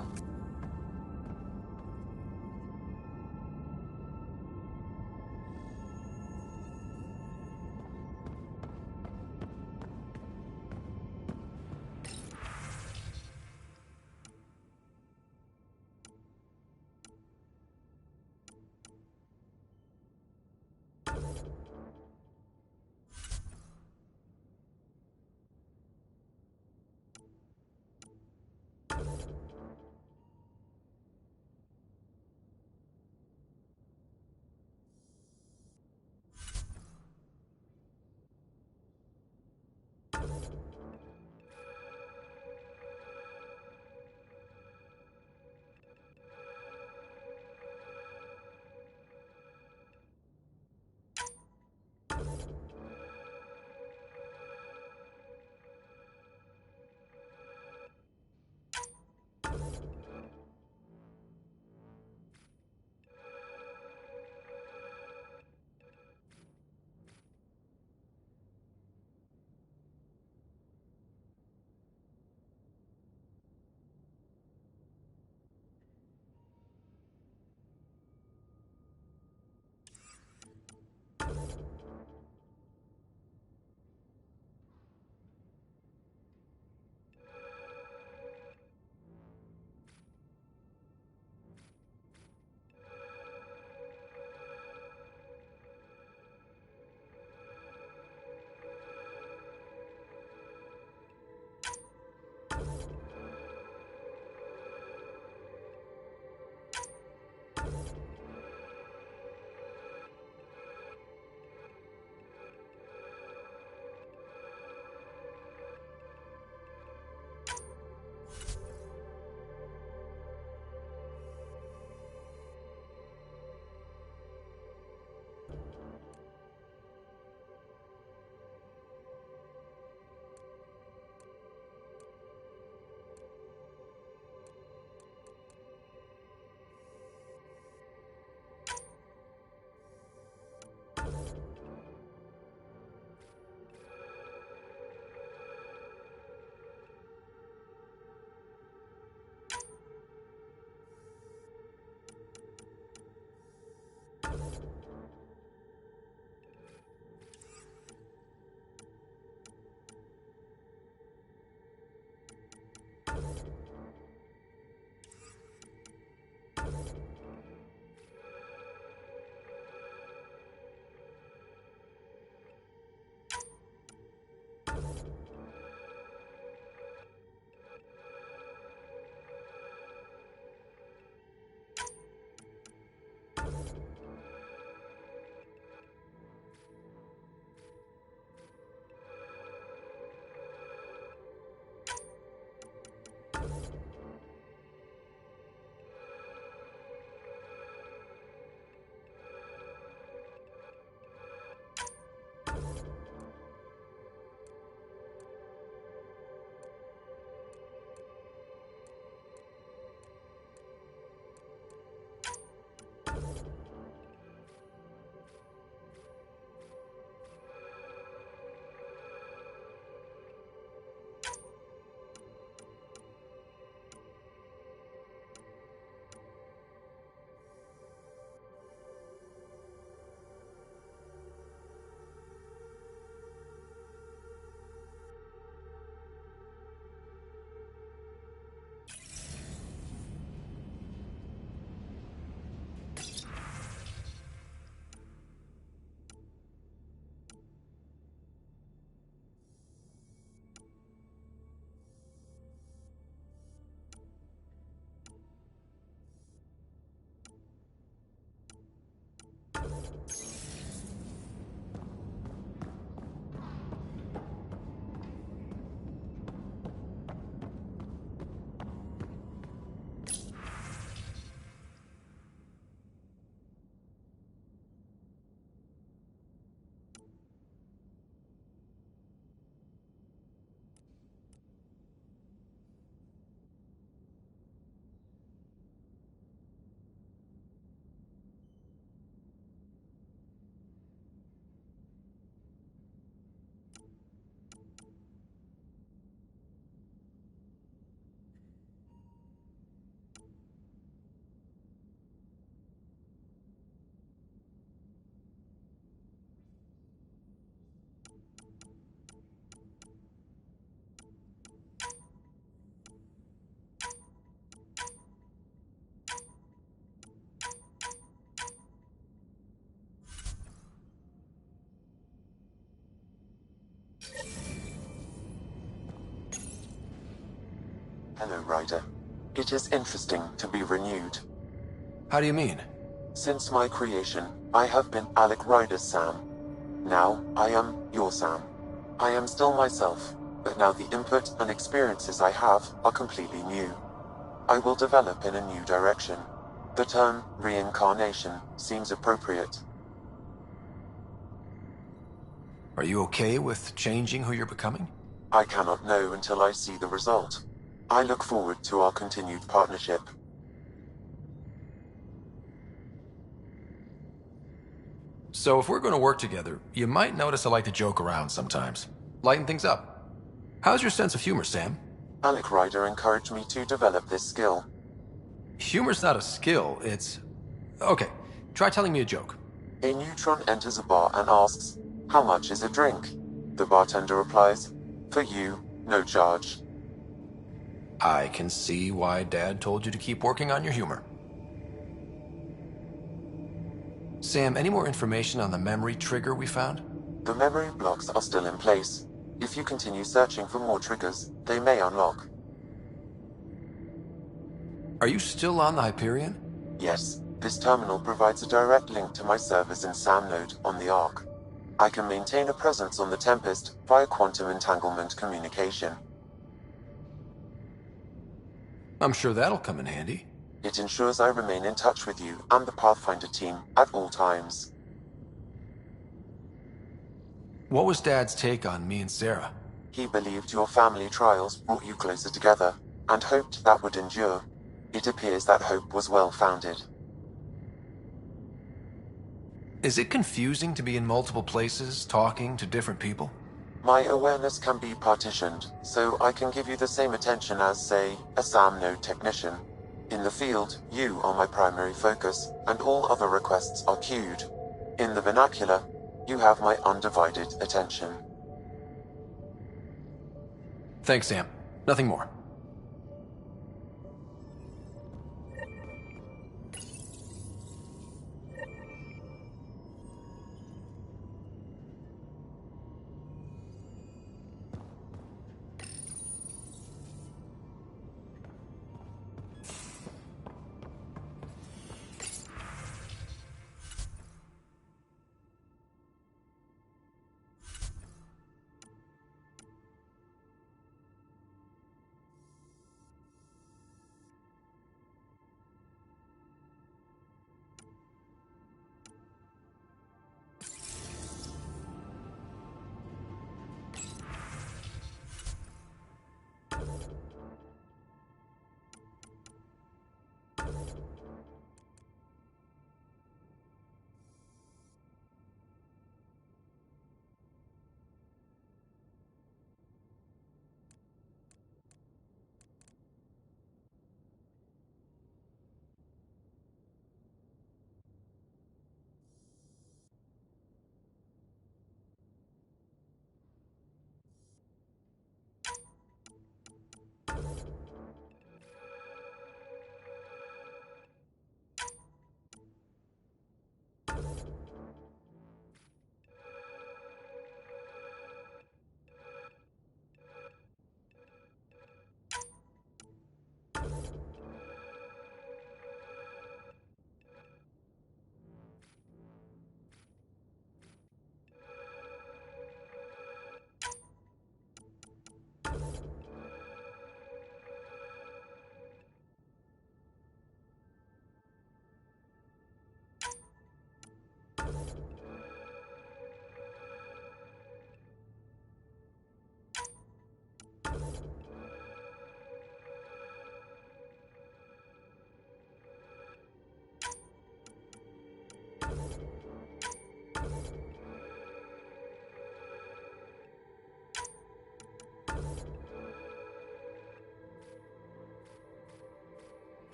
Hello, Ryder. It is interesting to be renewed. How do you mean? Since my creation, I have been Alec Ryder's Sam. Now, I am your Sam. I am still myself, but now the input and experiences I have are completely new. I will develop in a new direction. The term reincarnation seems appropriate. Are you okay with changing who you're becoming? I cannot know until I see the result. I look forward to our continued partnership. So if we're going to work together, you might notice I like to joke around sometimes. Lighten things up. How's your sense of humor, Sam? Alec Ryder encouraged me to develop this skill. Humor's not a skill, it's... Okay, try telling me a joke. A neutron enters a bar and asks, "How much is a drink?" The bartender replies, "For you, no charge." I can see why Dad told you to keep working on your humor. Sam, any more information on the memory trigger we found? The memory blocks are still in place. If you continue searching for more triggers, they may unlock. Are you still on the Hyperion? Yes, this terminal provides a direct link to my servers in SAM node on the Ark. I can maintain a presence on the Tempest via quantum entanglement communication. I'm sure that'll come in handy. It ensures I remain in touch with you and the Pathfinder team at all times. What was Dad's take on me and Sarah? He believed your family trials brought you closer together, and hoped that would endure. It appears that hope was well-founded. Is it confusing to be in multiple places, talking to different people? My awareness can be partitioned, so I can give you the same attention as, say, a SAM node technician. In the field, you are my primary focus, and all other requests are queued. In the vernacular, you have my undivided attention. Thanks, Sam. Nothing more.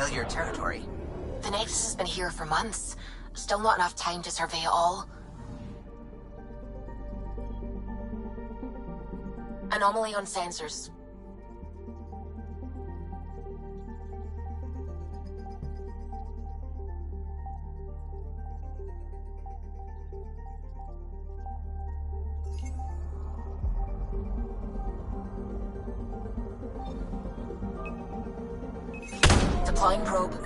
familiar territory. The Nexus has been here for months. Still not enough time to survey it all. Anomaly on sensors. Deploying probe.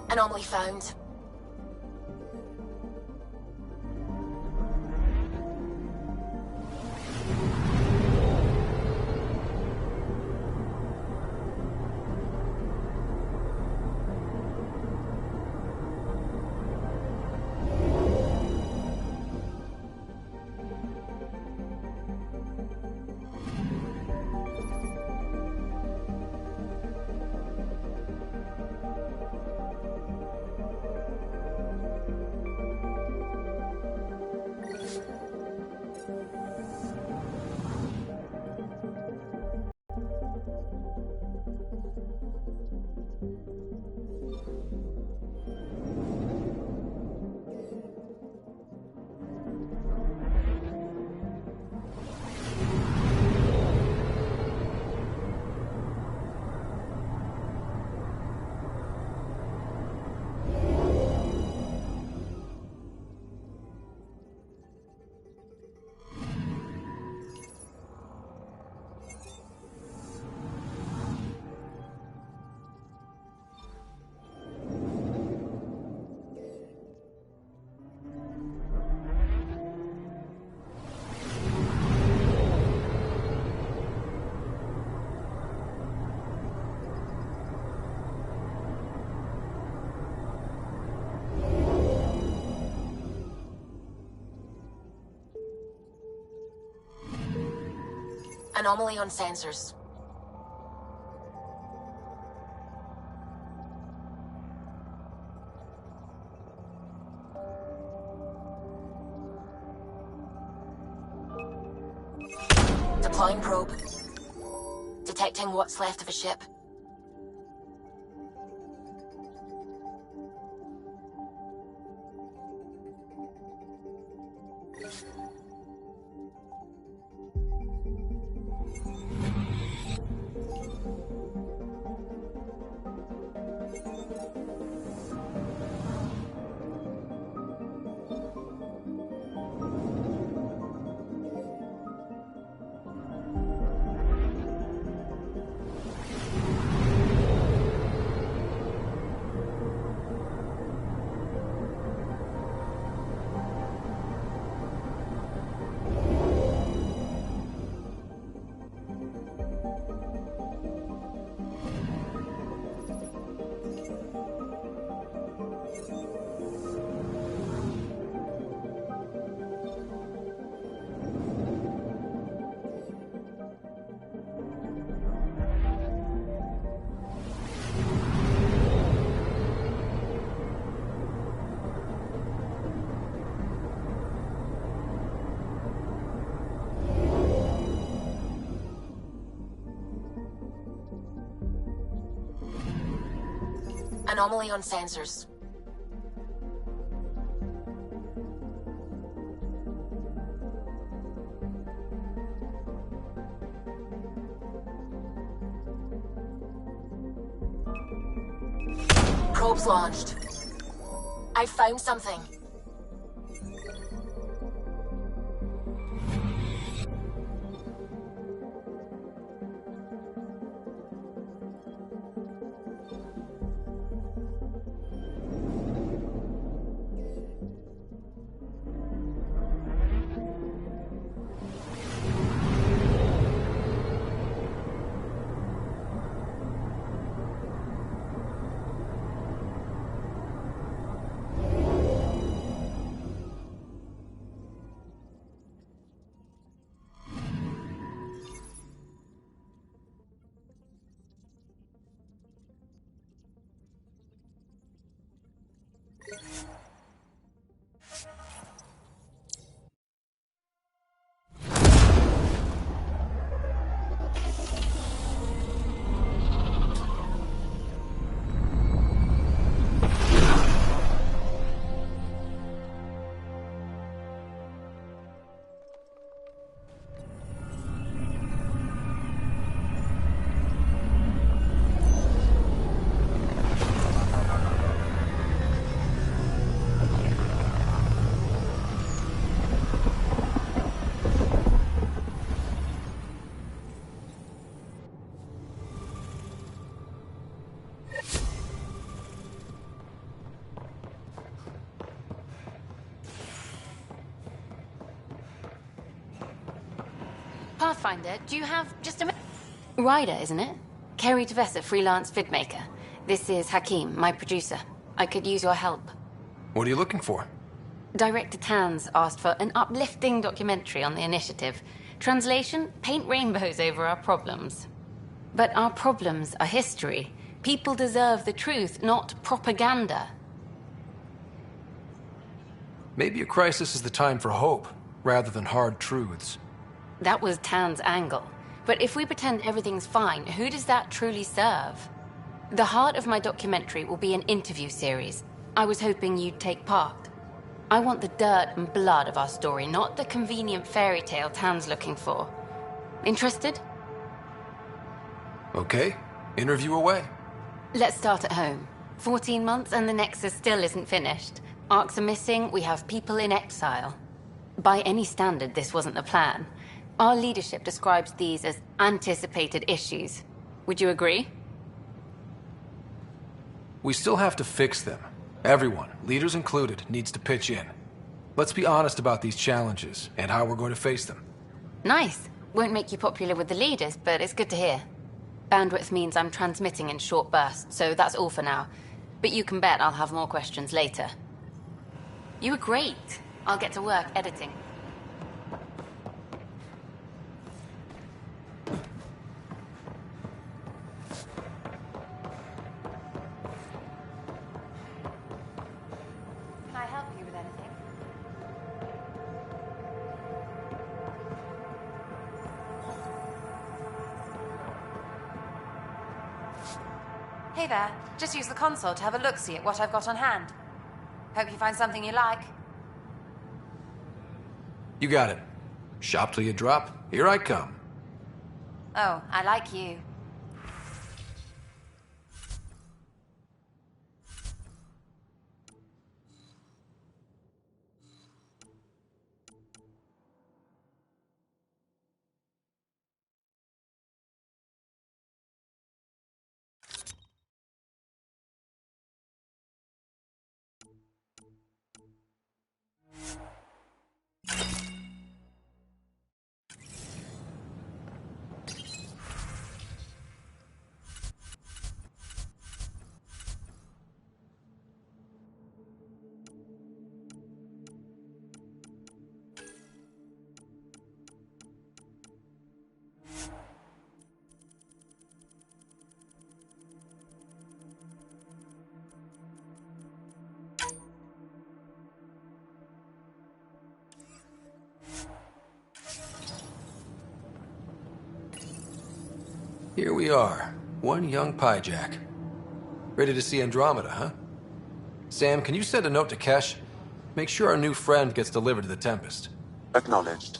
Anomaly found. Anomaly on sensors. Deploying probe. Detecting what's left of a ship. Anomaly on sensors. Probe's launched. I found something. Pathfinder, do you have just a minute? Ryder, isn't it? Kerry Tavessa, freelance vidmaker. This is Hakim, my producer. I could use your help. What are you looking for? Director Tans asked for an uplifting documentary on the initiative. Translation, paint rainbows over our problems. But our problems are history. People deserve the truth, not propaganda. Maybe a crisis is the time for hope, rather than hard truths. That was Tan's angle. But if we pretend everything's fine, who does that truly serve? The heart of my documentary will be an interview series. I was hoping you'd take part. I want the dirt and blood of our story, not the convenient fairy tale Tan's looking for. Interested? Okay, interview away. Let's start at home. 14 months and the Nexus still isn't finished. Arcs are missing, we have people in exile. By any standard, this wasn't the plan. Our leadership describes these as anticipated issues. Would you agree? We still have to fix them. Everyone, leaders included, needs to pitch in. Let's be honest about these challenges and how we're going to face them. Nice. Won't make you popular with the leaders, but it's good to hear. Bandwidth means I'm transmitting in short bursts, so that's all for now. But you can bet I'll have more questions later. You were great. I'll get to work editing. Can I help you with anything? Hey there. Just use the console to have a look-see at what I've got on hand. Hope you find something you like. You got it. Shop till you drop. Here I come. Oh, I like you. Here we are, one young piejack. Ready to see Andromeda, huh? Sam, can you send a note to Kesh? Make sure our new friend gets delivered to the Tempest. Acknowledged.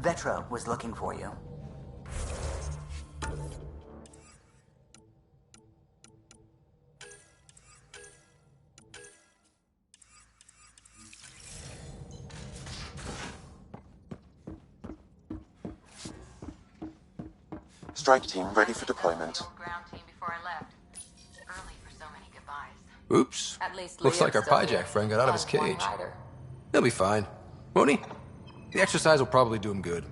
Vetra was looking for you. Strike team ready for deployment. Oops. Looks like our Pyjack friend got out of his cage. He'll be fine. Won't he? The exercise will probably do him good.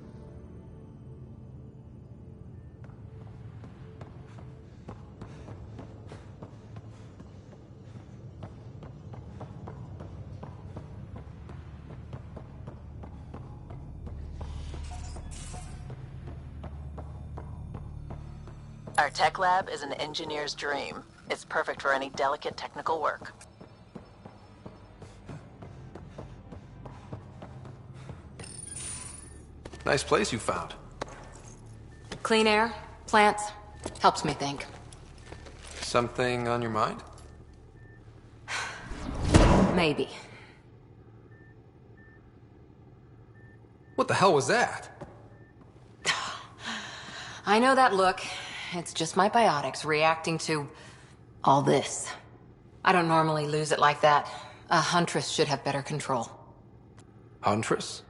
Our tech lab is an engineer's dream. It's perfect for any delicate technical work. Nice place you found. Clean air, plants, helps me think. Something on your mind? Maybe. What the hell was that? I know that look. It's just my biotics reacting to all this. I don't normally lose it like that. A huntress should have better control. Huntress?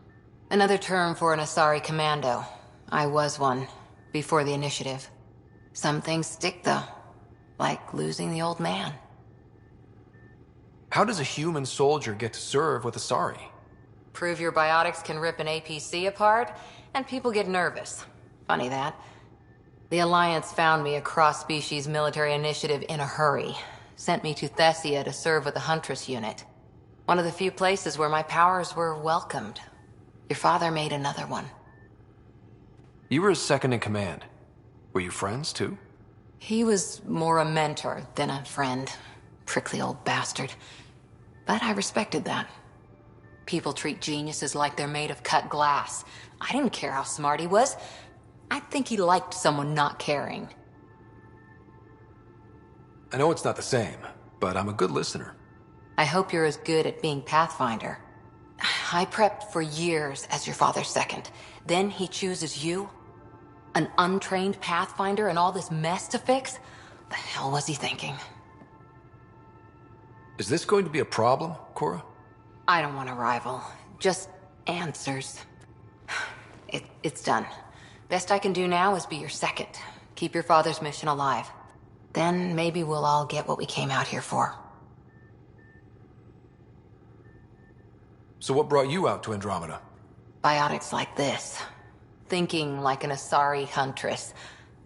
Another term for an Asari commando. I was one, before the initiative. Some things stick, though. Like losing the old man. How does a human soldier get to serve with Asari? Prove your biotics can rip an APC apart, and people get nervous. Funny that. The Alliance found me a cross-species military initiative in a hurry. Sent me to Thessia to serve with the Huntress unit. One of the few places where my powers were welcomed. Your father made another one. You were his second in command. Were you friends, too? He was more a mentor than a friend. Prickly old bastard. But I respected that. People treat geniuses like they're made of cut glass. I didn't care how smart he was. I think he liked someone not caring. I know it's not the same, but I'm a good listener. I hope you're as good at being Pathfinder. I prepped for years as your father's second. Then he chooses you? An untrained Pathfinder and all this mess to fix? The hell was he thinking? Is this going to be a problem, Cora? I don't want a rival. Just answers. It's done. Best I can do now is be your second. Keep your father's mission alive. Then maybe we'll all get what we came out here for. So what brought you out to Andromeda? Biotics like this. Thinking like an Asari huntress.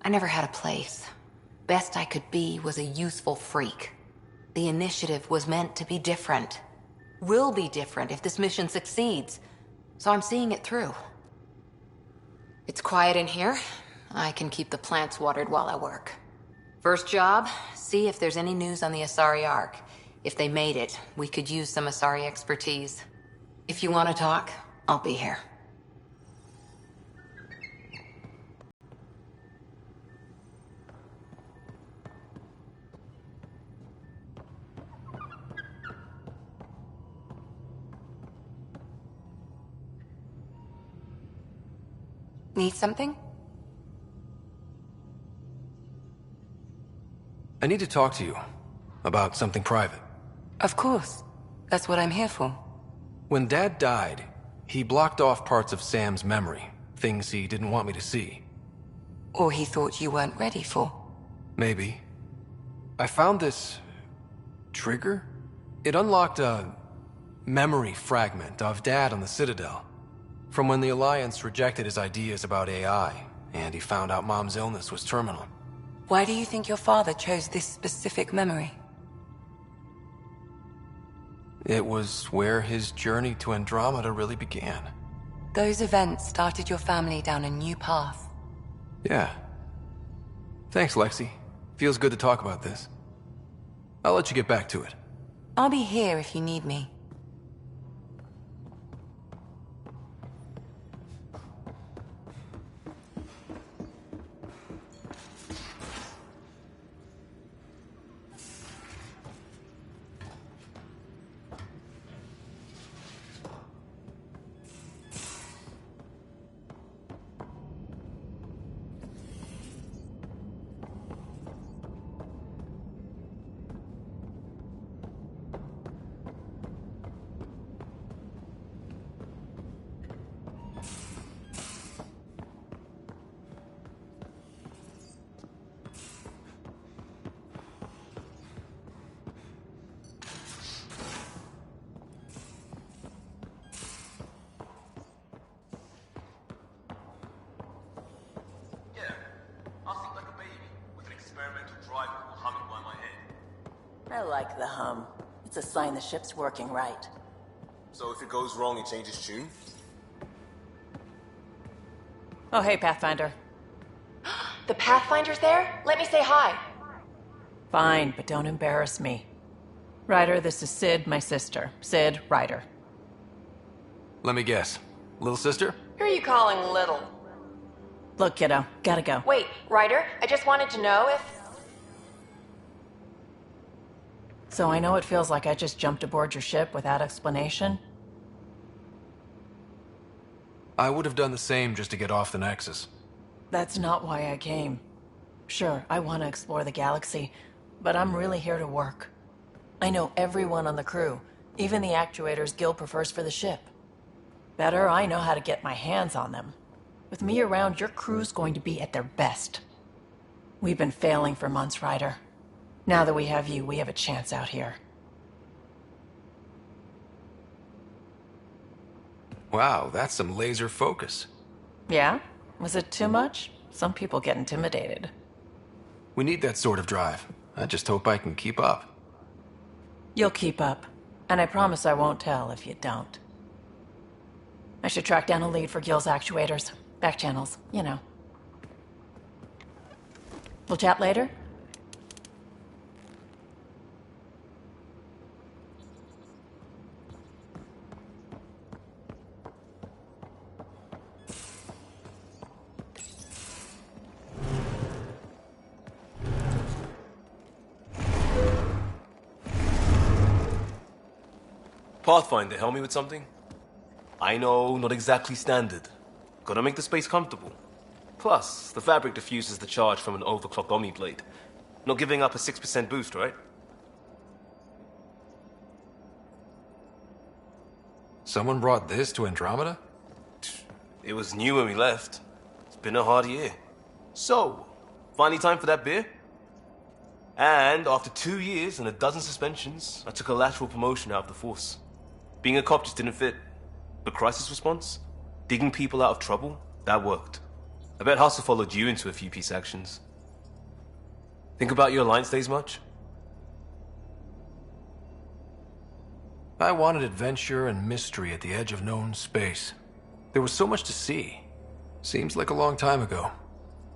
I never had a place. Best I could be was a useful freak. The initiative was meant to be different. Will be different if this mission succeeds. So I'm seeing it through. It's quiet in here. I can keep the plants watered while I work. First job, see if there's any news on the Asari Ark. If they made it, we could use some Asari expertise. If you want to talk, I'll be here. Need something? I need to talk to you about something private. Of course. That's what I'm here for. When Dad died, he blocked off parts of Sam's memory, things he didn't want me to see. Or he thought you weren't ready for. Maybe. I found this trigger. It unlocked a memory fragment of Dad on the Citadel. From when the Alliance rejected his ideas about AI, and he found out Mom's illness was terminal. Why do you think your father chose this specific memory? It was where his journey to Andromeda really began. Those events started your family down a new path. Yeah. Thanks, Lexi. Feels good to talk about this. I'll let you get back to it. I'll be here if you need me. I like the hum. It's a sign the ship's working right. So if it goes wrong, it changes tune? Oh, hey, Pathfinder. The Pathfinder's there? Let me say hi. Fine, but don't embarrass me. Ryder, this is Sid, my sister. Sid, Ryder. Let me guess. Little sister? Who are you calling little? Look, kiddo, gotta go. Wait, Ryder, I just wanted to know if... So I know it feels like I just jumped aboard your ship without explanation. I would have done the same just to get off the Nexus. That's not why I came. Sure, I want to explore the galaxy, but I'm really here to work. I know everyone on the crew, even the actuators Gil prefers for the ship. Better, I know how to get my hands on them. With me around, your crew's going to be at their best. We've been failing for months, Ryder. Now that we have you, we have a chance out here. Wow, that's some laser focus. Yeah? Was it too much? Some people get intimidated. We need that sort of drive. I just hope I can keep up. You'll keep up. And I promise I won't tell if you don't. I should track down a lead for Gil's actuators. Back channels, you know. We'll chat later? Pathfinder, help me with something? I know, not exactly standard. Gotta make the space comfortable. Plus, the fabric diffuses the charge from an overclocked Omni blade. Not giving up a 6% boost, right? Someone brought this to Andromeda? It was new when we left. It's been a hard year. So, finally time for that beer? And after 2 years and a dozen suspensions, I took a lateral promotion out of the force. Being a cop just didn't fit. But crisis response? Digging people out of trouble? That worked. I bet Hustle followed you into a few peace actions. Think about your Alliance days much? I wanted adventure and mystery at the edge of known space. There was so much to see. Seems like a long time ago.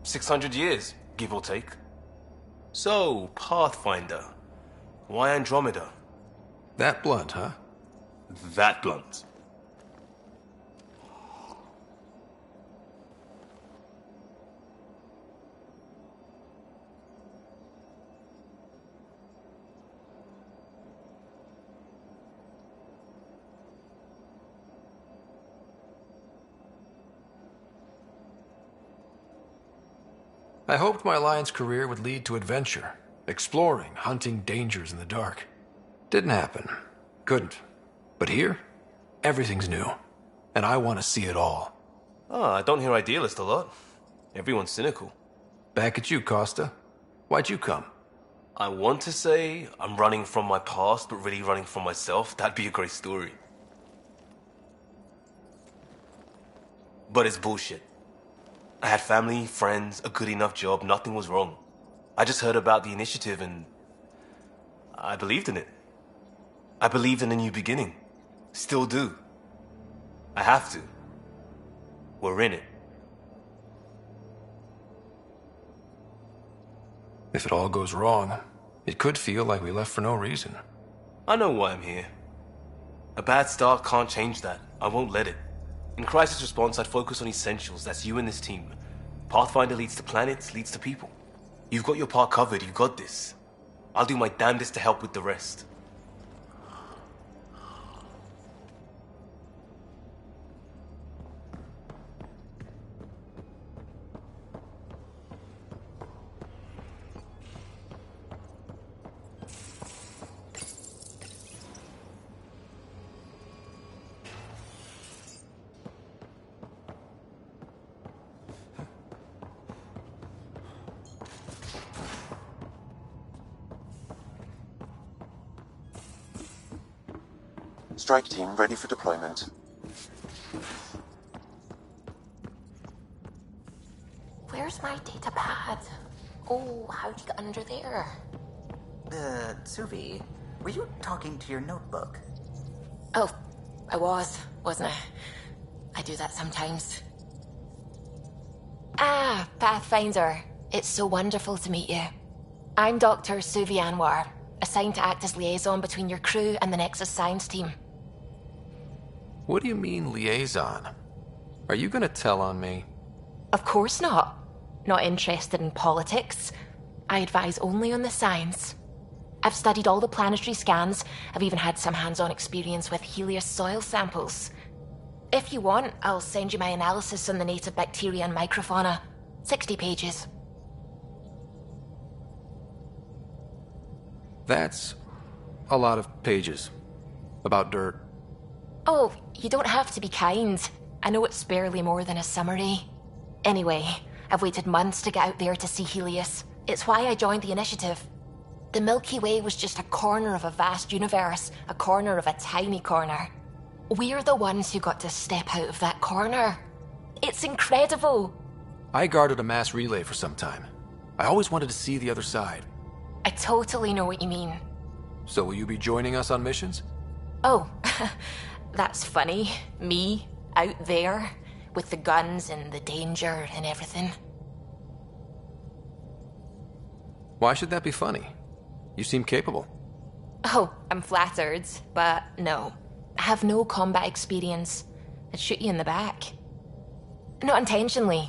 600 years, give or take. So, Pathfinder. Why Andromeda? That blunt, huh? That blunt. I hoped my Alliance career would lead to adventure, exploring, hunting dangers in the dark. Didn't happen. Couldn't. But here, everything's new, and I want to see it all. Ah, I don't hear idealist a lot. Everyone's cynical. Back at you, Costa. Why'd you come? I want to say I'm running from my past, but really running from myself. That'd be a great story. But it's bullshit. I had family, friends, a good enough job, nothing was wrong. I just heard about the initiative and I believed in it. I believed in a new beginning. Still do. I have to. We're in it. If it all goes wrong, it could feel like we left for no reason. I know why I'm here. A bad start can't change that. I won't let it. In crisis response, I'd focus on essentials. That's you and this team. Pathfinder leads to planets, leads to people. You've got your part covered. You've got this. I'll do my damnedest to help with the rest. Strike team ready for deployment. Where's my data pad? Oh, how'd you get under there? Suvi, were you talking to your notebook? Oh, I wasn't I? I do that sometimes. Ah, Pathfinder. It's so wonderful to meet you. I'm Dr. Suvi Anwar, assigned to act as liaison between your crew and the Nexus science team. What do you mean, liaison? Are you gonna tell on me? Of course not. Not interested in politics. I advise only on the science. I've studied all the planetary scans. I've even had some hands-on experience with Helios soil samples. If you want, I'll send you my analysis on the native bacteria and microfauna. 60 pages. That's a lot of pages. About dirt. Oh, you don't have to be kind. I know it's barely more than a summary. Anyway, I've waited months to get out there to see Helios. It's why I joined the initiative. The Milky Way was just a corner of a vast universe, a corner of a tiny corner. We're the ones who got to step out of that corner. It's incredible. I guarded a mass relay for some time. I always wanted to see the other side. I totally know what you mean. So will you be joining us on missions? Oh, that's funny. Me, out there, with the guns and the danger and everything. Why should that be funny? You seem capable. Oh, I'm flattered, but no. I have no combat experience. I'd shoot you in the back. Not intentionally,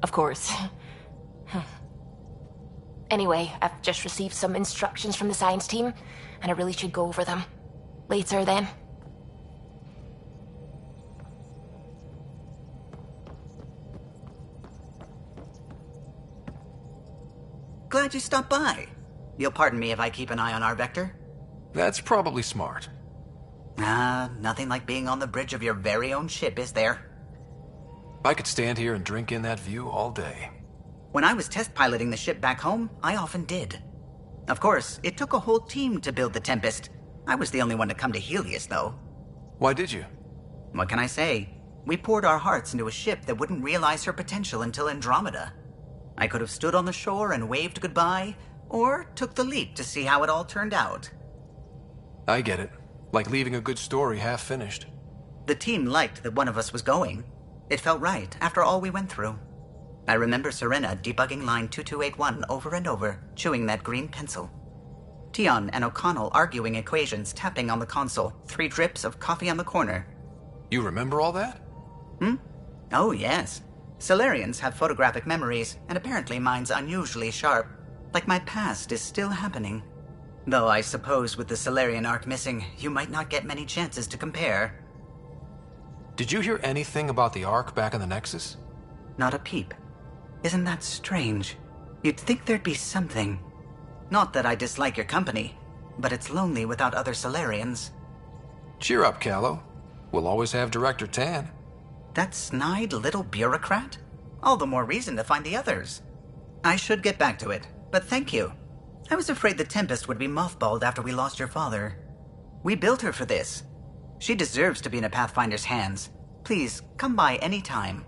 of course. Anyway, I've just received some instructions from the science team, and I really should go over them. Later, then. Glad you stopped by. You'll pardon me if I keep an eye on our vector? That's probably smart. Nothing like being on the bridge of your very own ship, is there? I could stand here and drink in that view all day. When I was test piloting the ship back home, I often did. Of course, it took a whole team to build the Tempest. I was the only one to come to Helios, though. Why did you? What can I say? We poured our hearts into a ship that wouldn't realize her potential until Andromeda. I could have stood on the shore and waved goodbye, or took the leap to see how it all turned out. I get it. Like leaving a good story half finished. The team liked that one of us was going. It felt right after all we went through. I remember Serena debugging line 2281 over and over, chewing that green pencil. Tion and O'Connell arguing equations, tapping on the console, 3 drips of coffee on the corner. You remember all that? Oh, yes. Solarians have photographic memories, and apparently mine's unusually sharp. Like my past is still happening. Though I suppose with the Solarian arc missing, you might not get many chances to compare. Did you hear anything about the Ark back in the Nexus? Not a peep. Isn't that strange? You'd think there'd be something. Not that I dislike your company, but it's lonely without other Solarians. Cheer up, Callow. We'll always have Director Tan. That snide little bureaucrat? All the more reason to find the others. I should get back to it, but thank you. I was afraid the Tempest would be mothballed after we lost your father. We built her for this. She deserves to be in a Pathfinder's hands. Please, come by any time.